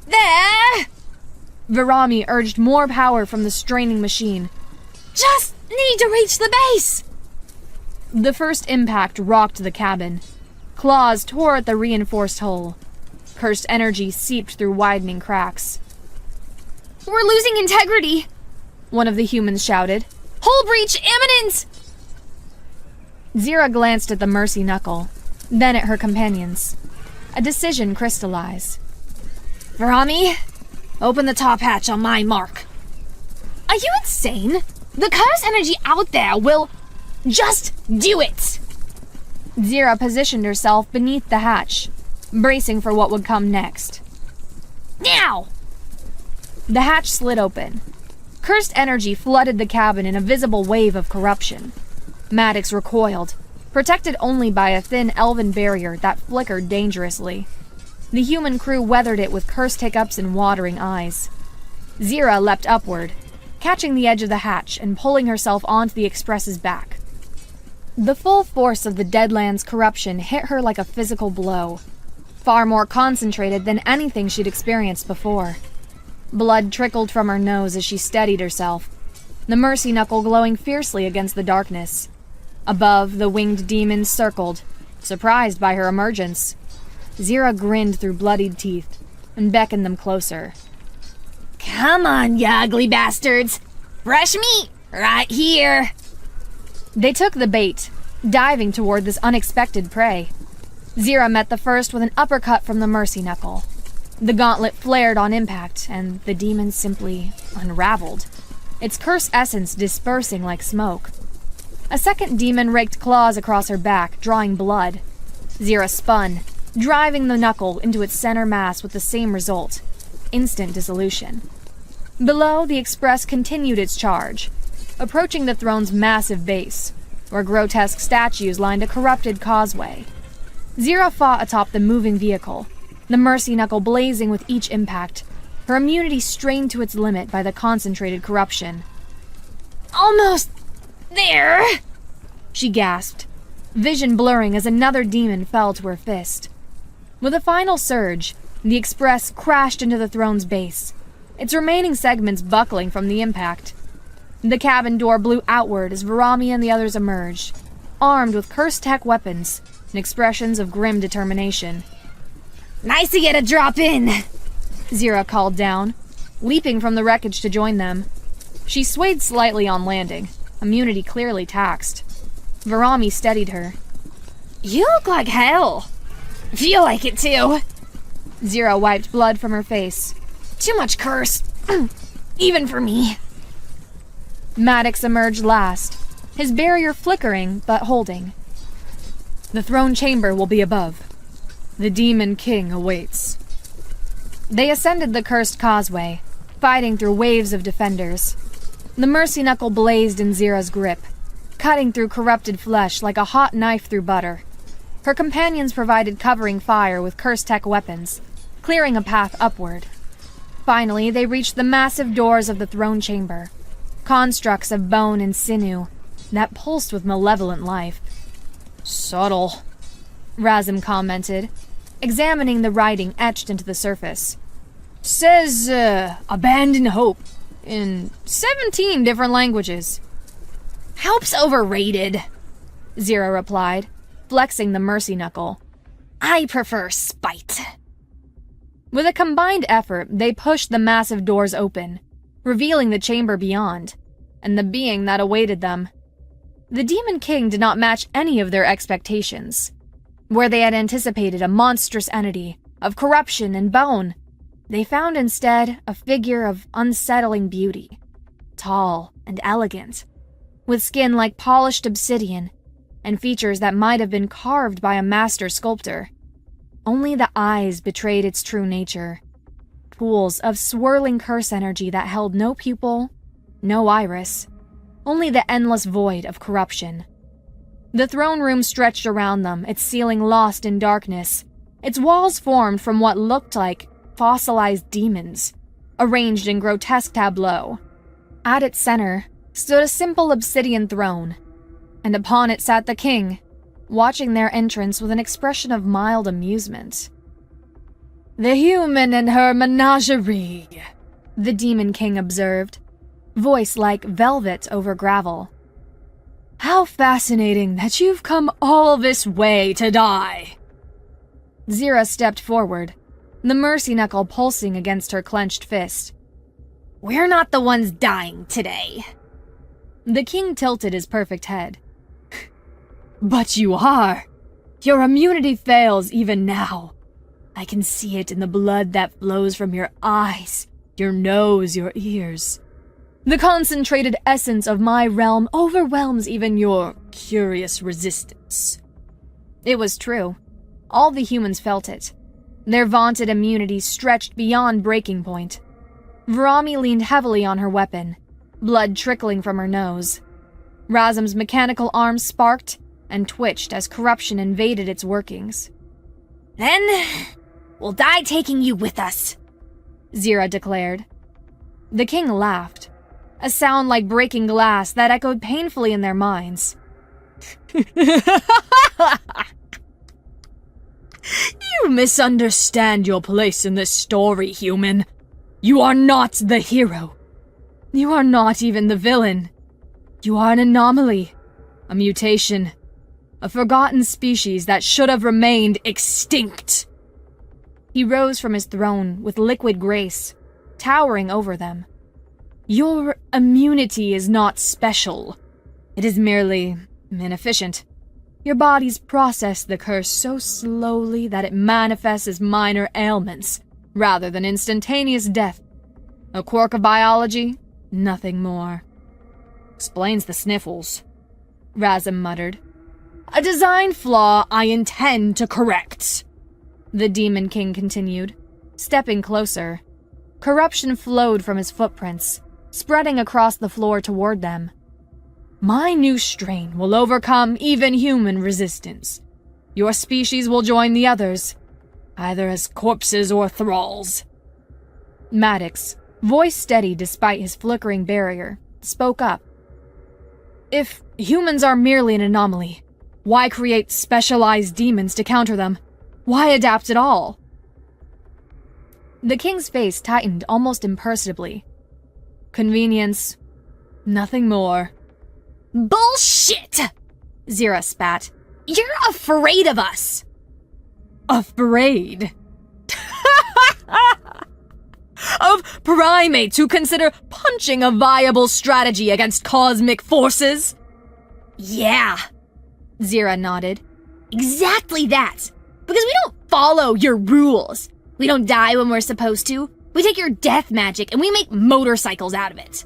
there! Varami urged more power from the straining machine. Just need to reach the base! The first impact rocked the cabin. Claws tore at the reinforced hull. Cursed energy seeped through widening cracks. We're losing integrity, one of the humans shouted. Hull breach imminent! Zira glanced at the mercy knuckle, then at her companions. A decision crystallized. Varami, open the top hatch on my mark. Are you insane? The curse energy out there will... Just do it! Zira positioned herself beneath the hatch, bracing for what would come next. Now! The hatch slid open. Cursed energy flooded the cabin in a visible wave of corruption. Maddox recoiled, protected only by a thin elven barrier that flickered dangerously. The human crew weathered it with cursed hiccups and watering eyes. Zira leapt upward, catching the edge of the hatch and pulling herself onto the Express's back. The full force of the Deadlands' corruption hit her like a physical blow, far more concentrated than anything she'd experienced before. Blood trickled from her nose as she steadied herself, the mercy knuckle glowing fiercely against the darkness. Above, the winged demons circled, surprised by her emergence. Zira grinned through bloodied teeth and beckoned them closer. Come on, you ugly bastards! Fresh meat, right here! They took the bait, diving toward this unexpected prey. Zira met the first with an uppercut from the mercy knuckle. The gauntlet flared on impact, and the demon simply unraveled, its curse essence dispersing like smoke. A second demon raked claws across her back, drawing blood. Zira spun, driving the knuckle into its center mass with the same result: instant dissolution. Below, the Express continued its charge, approaching the throne's massive base, where grotesque statues lined a corrupted causeway. Zira fought atop the moving vehicle, the mercy knuckle blazing with each impact, her immunity strained to its limit by the concentrated corruption. Almost there, she gasped, vision blurring as another demon fell to her fist. With a final surge, the express crashed into the throne's base, its remaining segments buckling from the impact. The cabin door blew outward as Virami and the others emerged, armed with cursed tech weapons and expressions of grim determination. Nice to get a drop in, Zira called down, leaping from the wreckage to join them. She swayed slightly on landing, immunity clearly taxed. Virami steadied her. You look like hell. Feel like it too. Zira wiped blood from her face. Too much curse. Even for me. Maddox emerged last, his barrier flickering but holding. The throne chamber will be above. The Demon King awaits. They ascended the cursed causeway, fighting through waves of defenders. The mercy knuckle blazed in Zira's grip, cutting through corrupted flesh like a hot knife through butter. Her companions provided covering fire with cursed tech weapons, clearing a path upward. Finally, they reached the massive doors of the throne chamber, constructs of bone and sinew that pulsed with malevolent life. Subtle, Razum commented, examining the writing etched into the surface. Says, abandon hope, in 17 different languages. Hope's overrated, Zira replied, flexing the mercy knuckle. I prefer spite. With a combined effort, they pushed the massive doors open, revealing the chamber beyond, and the being that awaited them. The Demon King did not match any of their expectations. Where they had anticipated a monstrous entity of corruption and bone, they found instead a figure of unsettling beauty, tall and elegant, with skin like polished obsidian and features that might have been carved by a master sculptor. Only the eyes betrayed its true nature, pools of swirling curse energy that held no pupil, no iris, only the endless void of corruption. The throne room stretched around them, its ceiling lost in darkness, its walls formed from what looked like fossilized demons, arranged in grotesque tableau. At its center stood a simple obsidian throne, and upon it sat the king, watching their entrance with an expression of mild amusement. The human and her menagerie, the Demon King observed, voice like velvet over gravel. How fascinating that you've come all this way to die. Zira stepped forward, the mercy knuckle pulsing against her clenched fist. We're not the ones dying today. The king tilted his perfect head. But you are. Your immunity fails even now. I can see it in the blood that flows from your eyes, your nose, your ears. The concentrated essence of my realm overwhelms even your curious resistance. It was true. All the humans felt it. Their vaunted immunity stretched beyond breaking point. Virami leaned heavily on her weapon, blood trickling from her nose. Razum's mechanical arm sparked and twitched as corruption invaded its workings. Then, we'll die taking you with us, Zira declared. The king laughed, a sound like breaking glass that echoed painfully in their minds. You misunderstand your place in this story, human. You are not the hero. You are not even the villain. You are an anomaly, a mutation, a forgotten species that should have remained extinct. He rose from his throne with liquid grace, towering over them. Your immunity is not special. It is merely inefficient. Your bodies process the curse so slowly that it manifests as minor ailments, rather than instantaneous death. A quirk of biology, nothing more. Explains the sniffles, Razum muttered. A design flaw I intend to correct, the Demon King continued, stepping closer. Corruption flowed from his footprints, spreading across the floor toward them. My new strain will overcome even human resistance. Your species will join the others, either as corpses or thralls. Maddox, voice steady despite his flickering barrier, spoke up. If humans are merely an anomaly, why create specialized demons to counter them? Why adapt at all? The king's face tightened almost imperceptibly. Convenience. Nothing more. Bullshit! Zira spat. You're afraid of us! Afraid? Of primates who consider punching a viable strategy against cosmic forces? Yeah, Zira nodded. Exactly that! Because we don't follow your rules. We don't die when we're supposed to. We take your death magic and we make motorcycles out of it.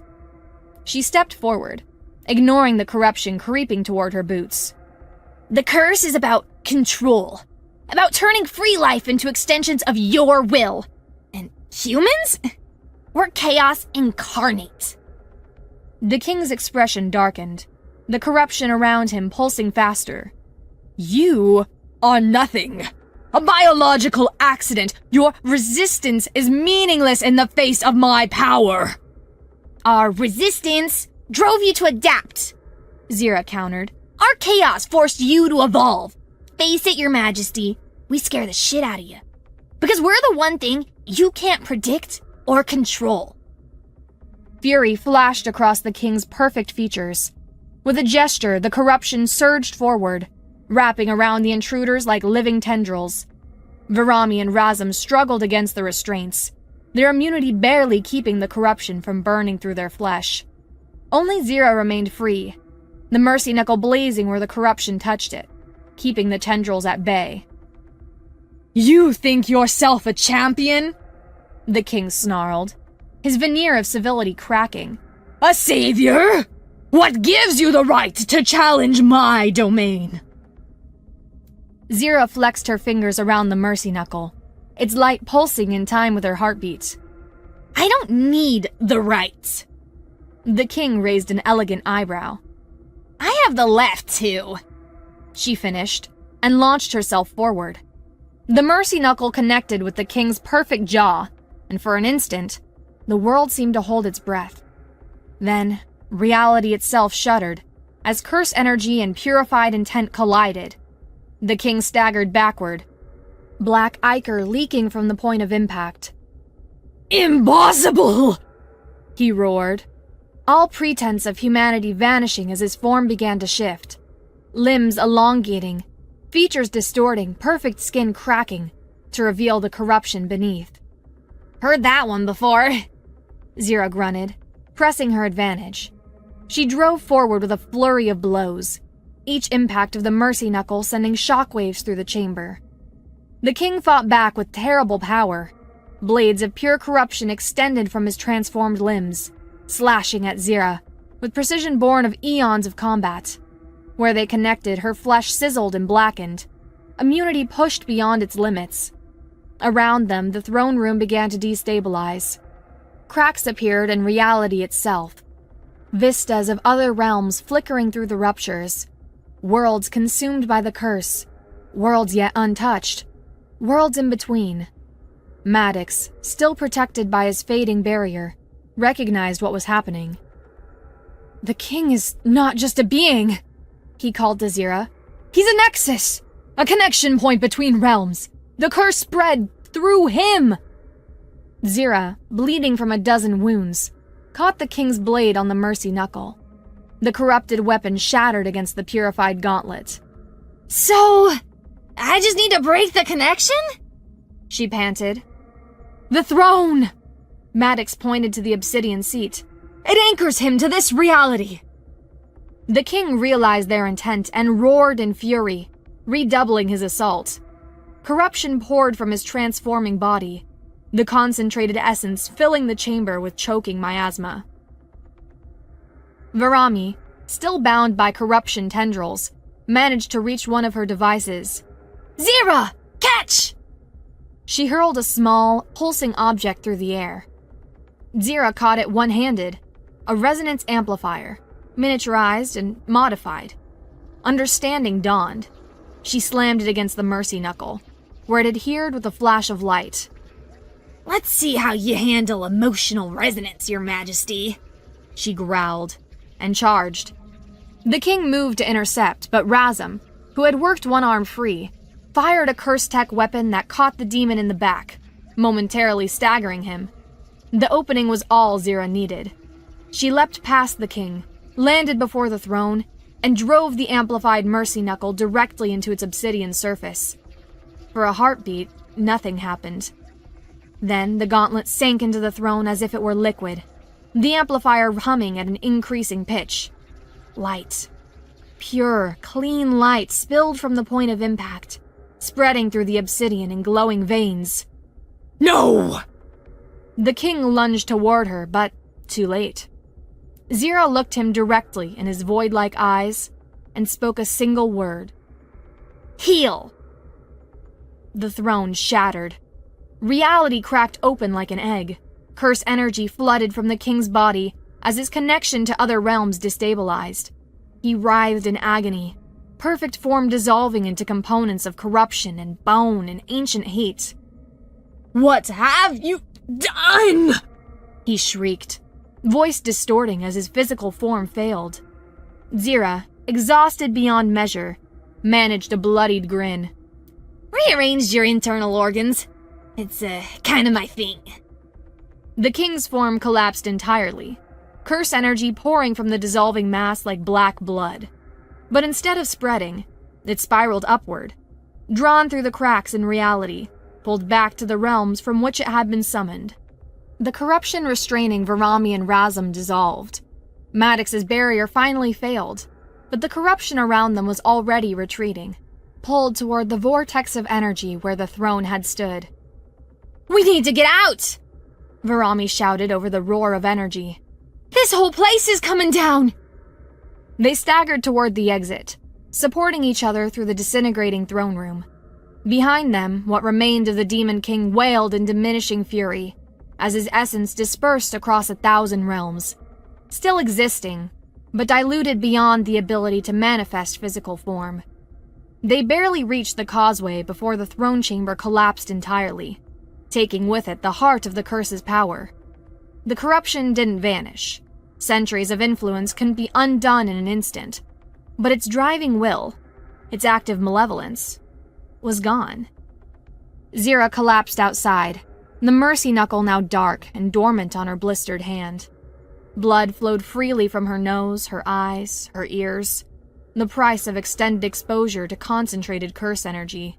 She stepped forward, ignoring the corruption creeping toward her boots. The curse is about control. About turning free life into extensions of your will. And humans? We're chaos incarnate. The king's expression darkened, the corruption around him pulsing faster. You are nothing. A biological accident. Your resistance is meaningless in the face of my power. Our resistance drove you to adapt, Zira countered. Our chaos forced you to evolve. Face it, your majesty, we scare the shit out of you. Because we're the one thing you can't predict or control. Fury flashed across the king's perfect features. With a gesture, the corruption surged forward, wrapping around the intruders like living tendrils. Virami and Razum struggled against the restraints, their immunity barely keeping the corruption from burning through their flesh. Only Zira remained free, the mercy knuckle blazing where the corruption touched it, keeping the tendrils at bay. You think yourself a champion? The king snarled, his veneer of civility cracking. A savior? What gives you the right to challenge my domain? Zira flexed her fingers around the mercy knuckle, its light pulsing in time with her heartbeat. I don't need the right. The king raised an elegant eyebrow. I have the left too. She finished, and launched herself forward. The mercy knuckle connected with the king's perfect jaw, and for an instant, the world seemed to hold its breath. Then, reality itself shuddered, as curse energy and purified intent collided. The king staggered backward, black ichor leaking from the point of impact. Impossible! He roared, all pretense of humanity vanishing as his form began to shift, limbs elongating, features distorting, perfect skin cracking to reveal the corruption beneath. Heard that one before, Zira grunted, pressing her advantage. She drove forward with a flurry of blows, each impact of the mercy knuckle sending shockwaves through the chamber. The king fought back with terrible power. Blades of pure corruption extended from his transformed limbs, slashing at Zira, with precision born of eons of combat. Where they connected, her flesh sizzled and blackened. Immunity pushed beyond its limits. Around them, the throne room began to destabilize. Cracks appeared in reality itself. Vistas of other realms flickering through the ruptures. Worlds consumed by the curse. Worlds yet untouched. Worlds in between. Maddox, still protected by his fading barrier, recognized what was happening. The king is not just a being, he called to Zira. He's a nexus, a connection point between realms. The curse spread through him. Zira, bleeding from a dozen wounds, caught the king's blade on the mercy knuckle. The corrupted weapon shattered against the purified gauntlet. So, I just need to break the connection? She panted. The throne! Maddox pointed to the obsidian seat. It anchors him to this reality. The king realized their intent and roared in fury, redoubling his assault. Corruption poured from his transforming body, the concentrated essence filling the chamber with choking miasma. Virami, still bound by corruption tendrils, managed to reach one of her devices. Zira! Catch! She hurled a small, pulsing object through the air. Zira caught it one-handed, a resonance amplifier, miniaturized and modified. Understanding dawned. She slammed it against the mercy knuckle, where it adhered with a flash of light. Let's see how you handle emotional resonance, Your Majesty, she growled, and charged. The king moved to intercept, but Razum, who had worked one arm free, fired a curse tech weapon that caught the demon in the back, momentarily staggering him. The opening was all Zira needed. She leapt past the king, landed before the throne, and drove the amplified mercy knuckle directly into its obsidian surface. For a heartbeat, nothing happened. Then the gauntlet sank into the throne as if it were liquid, the amplifier humming at an increasing pitch. Light. Pure, clean light spilled from the point of impact, spreading through the obsidian in glowing veins. No! The king lunged toward her, but too late. Zira looked him directly in his void-like eyes and spoke a single word. Heal! The throne shattered. Reality cracked open like an egg. Curse energy flooded from the king's body as his connection to other realms destabilized. He writhed in agony, perfect form dissolving into components of corruption and bone and ancient hate. What have you done? He shrieked, voice distorting as his physical form failed. Zira, exhausted beyond measure, managed a bloodied grin. Rearranged your internal organs. It's kind of my thing. The king's form collapsed entirely, curse energy pouring from the dissolving mass like black blood. But instead of spreading, it spiraled upward, drawn through the cracks in reality, pulled back to the realms from which it had been summoned. The corruption restraining Virami and Razum dissolved. Maddox's barrier finally failed, but the corruption around them was already retreating, pulled toward the vortex of energy where the throne had stood. We need to get out! Virami shouted over the roar of energy. This whole place is coming down! They staggered toward the exit, supporting each other through the disintegrating throne room. Behind them, what remained of the Demon King wailed in diminishing fury, as his essence dispersed across 1,000 realms, still existing, but diluted beyond the ability to manifest physical form. They barely reached the causeway before the throne chamber collapsed entirely, taking with it the heart of the curse's power. The corruption didn't vanish. Centuries of influence couldn't be undone in an instant, but its driving will, its active malevolence, was gone. Zira collapsed outside, the mercy knuckle now dark and dormant on her blistered hand. Blood flowed freely from her nose, her eyes, her ears, the price of extended exposure to concentrated curse energy.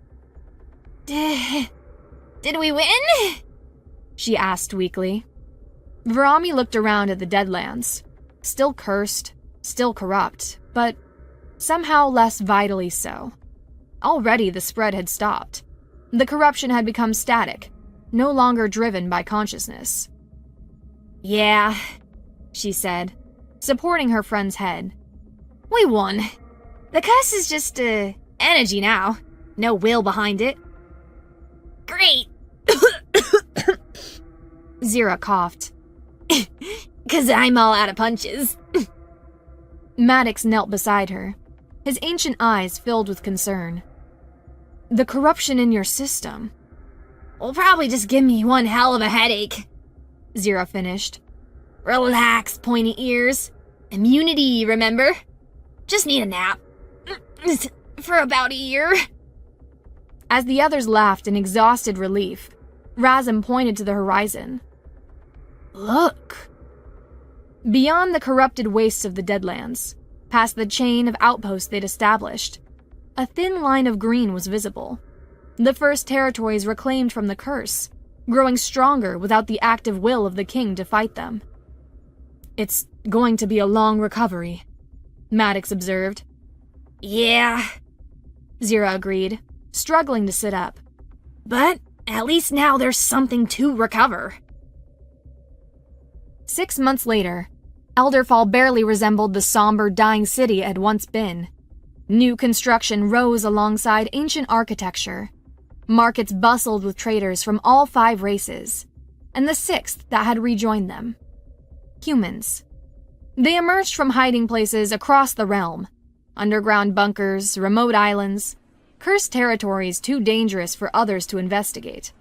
Did we win? She asked weakly. Virami looked around at the Deadlands, still cursed, still corrupt, but somehow less vitally so. Already the spread had stopped. The corruption had become static, no longer driven by consciousness. Yeah, she said, supporting her friend's head. We won. The curse is just, energy now. No will behind it. Great! Zira coughed. 'Cause I'm all out of punches. Maddox knelt beside her, his ancient eyes filled with concern. The corruption in your system will probably just give me one hell of a headache, Zira finished. Relax, pointy ears. Immunity, remember? Just need a nap. For about a year. As the others laughed in exhausted relief, Razum pointed to the horizon. Look. Beyond the corrupted wastes of the Deadlands, past the chain of outposts they'd established, a thin line of green was visible. The first territories reclaimed from the curse, growing stronger without the active will of the king to fight them. It's going to be a long recovery, Maddox observed. Yeah, Zira agreed, struggling to sit up. But at least now there's something to recover. 6 months later, Elderfall barely resembled the somber, dying city it had once been. New construction rose alongside ancient architecture. Markets bustled with traders from all 5 races, and the 6th that had rejoined them. Humans. They emerged from hiding places across the realm. Underground bunkers, remote islands, cursed territories too dangerous for others to investigate.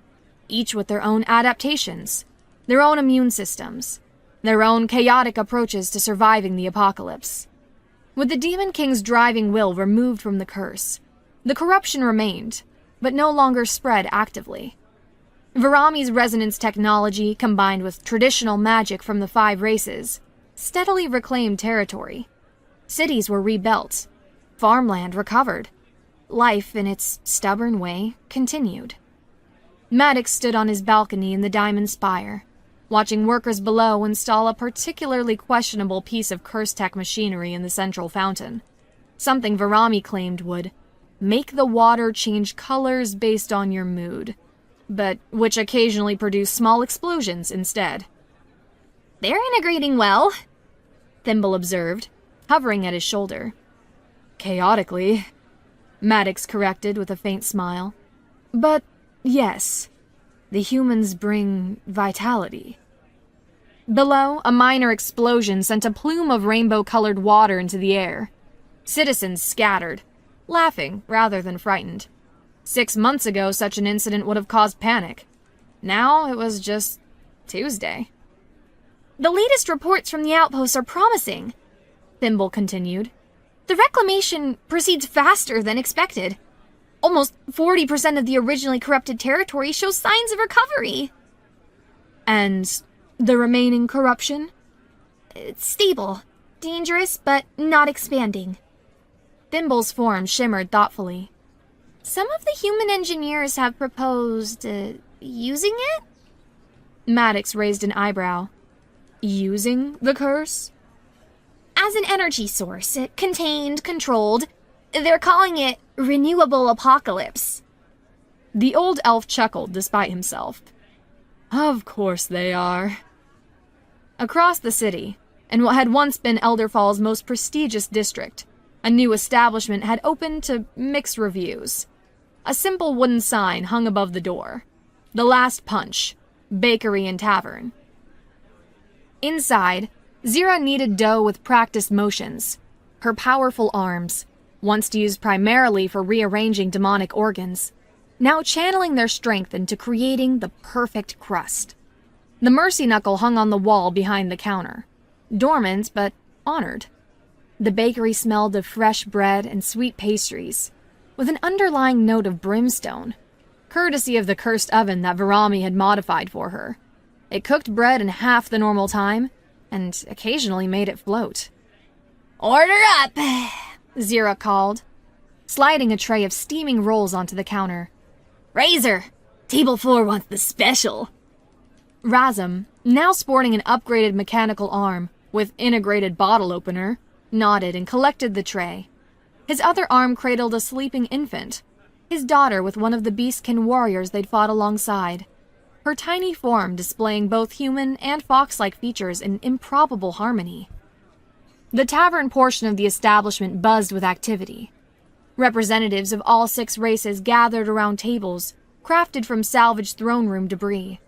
Each with their own adaptations, their own immune systems, their own chaotic approaches to surviving the apocalypse. With the Demon King's driving will removed from the curse, the corruption remained, but no longer spread actively. Varami's resonance technology, combined with traditional magic from the 5 races, steadily reclaimed territory. Cities were rebuilt. Farmland recovered. Life, in its stubborn way, continued. Maddox stood on his balcony in the Diamond Spire, watching workers below install a particularly questionable piece of curse tech machinery in the central fountain. Something Varami claimed would make the water change colors based on your mood, but which occasionally produced small explosions instead. They're integrating well, Thimble observed, hovering at his shoulder. Chaotically, Maddox corrected with a faint smile. But yes, the humans bring vitality. Below, a minor explosion sent a plume of rainbow-colored water into the air. Citizens scattered, laughing rather than frightened. 6 months ago, such an incident would have caused panic. Now it was just Tuesday. The latest reports from the outposts are promising, Thimble continued. The reclamation proceeds faster than expected. Almost 40% of the originally corrupted territory shows signs of recovery. And the remaining corruption? It's stable, dangerous, but not expanding. Thimble's form shimmered thoughtfully. Some of the human engineers have proposed, using it? Maddox raised an eyebrow. Using the curse? As an energy source, contained, controlled. They're calling it renewable apocalypse. The old elf chuckled despite himself. Of course they are. Across the city, in what had once been Elderfall's most prestigious district, a new establishment had opened to mixed reviews. A simple wooden sign hung above the door. The Last Punch, Bakery and Tavern. Inside, Zira kneaded dough with practiced motions. Her powerful arms, once used primarily for rearranging demonic organs, now channeling their strength into creating the perfect crust. The mercy knuckle hung on the wall behind the counter, dormant but honored. The bakery smelled of fresh bread and sweet pastries, with an underlying note of brimstone, courtesy of the cursed oven that Varami had modified for her. It cooked bread in half the normal time, and occasionally made it float. Order up, Zira called, sliding a tray of steaming rolls onto the counter. Razor, table 4 wants the special. Razum, now sporting an upgraded mechanical arm with integrated bottle opener, nodded and collected the tray. His other arm cradled a sleeping infant, his daughter with one of the beastkin warriors they'd fought alongside, her tiny form displaying both human and fox-like features in improbable harmony. The tavern portion of the establishment buzzed with activity. Representatives of all 6 races gathered around tables, crafted from salvaged throne room debris.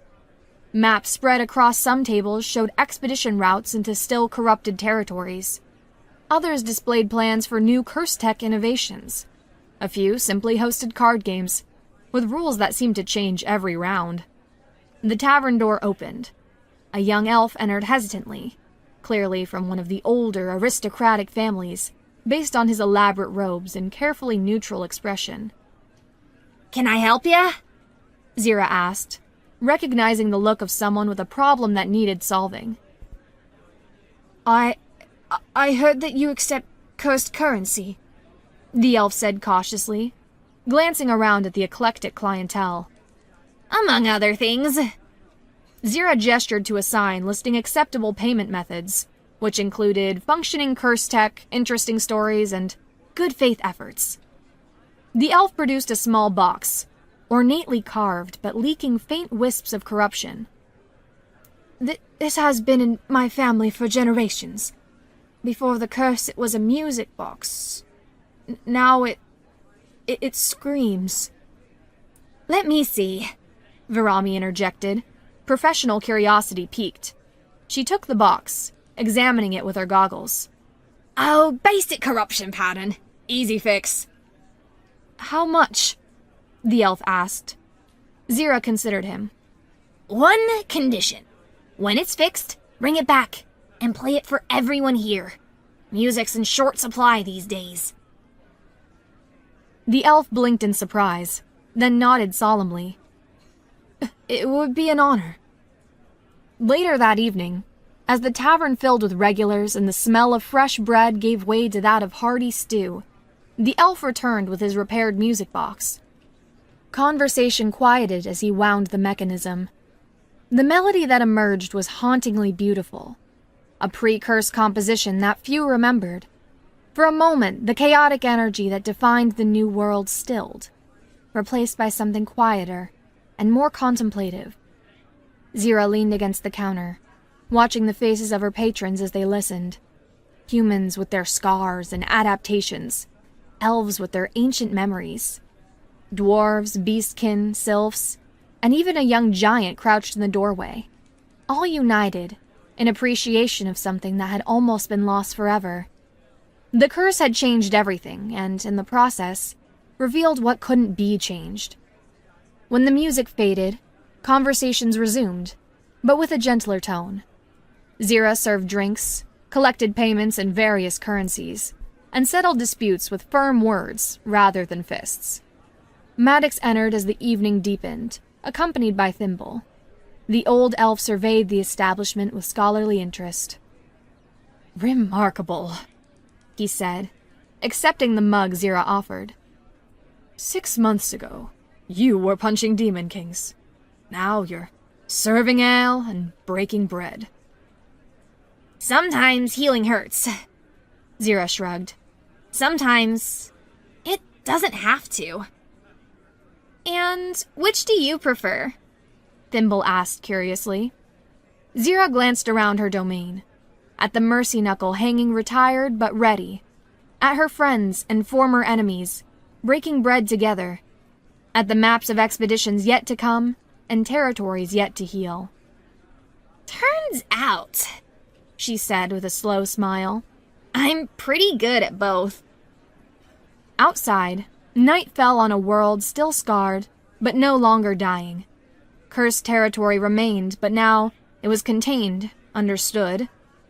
Maps spread across some tables showed expedition routes into still corrupted territories. Others displayed plans for new curse tech innovations. A few simply hosted card games, with rules that seemed to change every round. The tavern door opened. A young elf entered hesitantly, clearly from one of the older aristocratic families, based on his elaborate robes and carefully neutral expression. Can I help ya? Zira asked, recognizing the look of someone with a problem that needed solving. I heard that you accept cursed currency, the elf said cautiously, glancing around at the eclectic clientele. Among other things. Zira gestured to a sign listing acceptable payment methods, which included functioning curse tech, interesting stories, and good faith efforts. The elf produced a small box, ornately carved but leaking faint wisps of corruption. This has been in my family for generations. Before the curse, it was a music box. Now it screams. Let me see, Varami interjected. Professional curiosity piqued. She took the box, examining it with her goggles. Oh, basic corruption pattern. Easy fix. How much? The elf asked. Zira considered him. One condition. When it's fixed, bring it back and play it for everyone here. Music's in short supply these days. The elf blinked in surprise, then nodded solemnly. It would be an honor. Later that evening, as the tavern filled with regulars and the smell of fresh bread gave way to that of hearty stew, the elf returned with his repaired music box. Conversation quieted as he wound the mechanism. The melody that emerged was hauntingly beautiful, a pre-curse composition that few remembered. For a moment, the chaotic energy that defined the new world stilled, replaced by something quieter and more contemplative. Zira leaned against the counter, watching the faces of her patrons as they listened. Humans with their scars and adaptations, elves with their ancient memories, dwarves, beastkin, sylphs, and even a young giant crouched in the doorway, all united in appreciation of something that had almost been lost forever. The curse had changed everything, and in the process, revealed what couldn't be changed. When the music faded, conversations resumed, but with a gentler tone. Zira served drinks, collected payments in various currencies, and settled disputes with firm words rather than fists. Maddox entered as the evening deepened, accompanied by Thimble. The old elf surveyed the establishment with scholarly interest. "Remarkable," he said, accepting the mug Zira offered. 6 months ago, you were punching demon kings. Now you're serving ale and breaking bread. Sometimes healing hurts. Zira shrugged. Sometimes it doesn't have to. And which do you prefer? Thimble asked curiously. Zira glanced around her domain, at the mercy knuckle hanging retired but ready, at her friends and former enemies, breaking bread together, at the maps of expeditions yet to come and territories yet to heal. Turns out, she said with a slow smile, I'm pretty good at both. Outside, night fell on a world still scarred, but no longer dying. Cursed territory remained, but now it was contained, understood,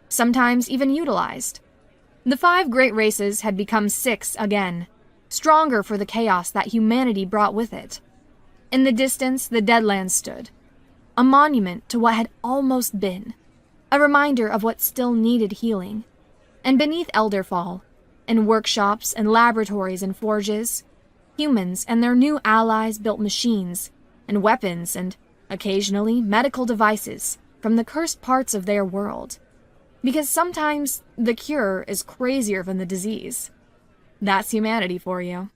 sometimes even utilized. The 5 great races had become 6 again, stronger for the chaos that humanity brought with it. In the distance, the Deadlands stood, a monument to what had almost been, a reminder of what still needed healing. And beneath Elderfall, in workshops and laboratories and forges, humans and their new allies built machines and weapons and, occasionally, medical devices from the cursed parts of their world. Because sometimes the cure is crazier than the disease. That's humanity for you.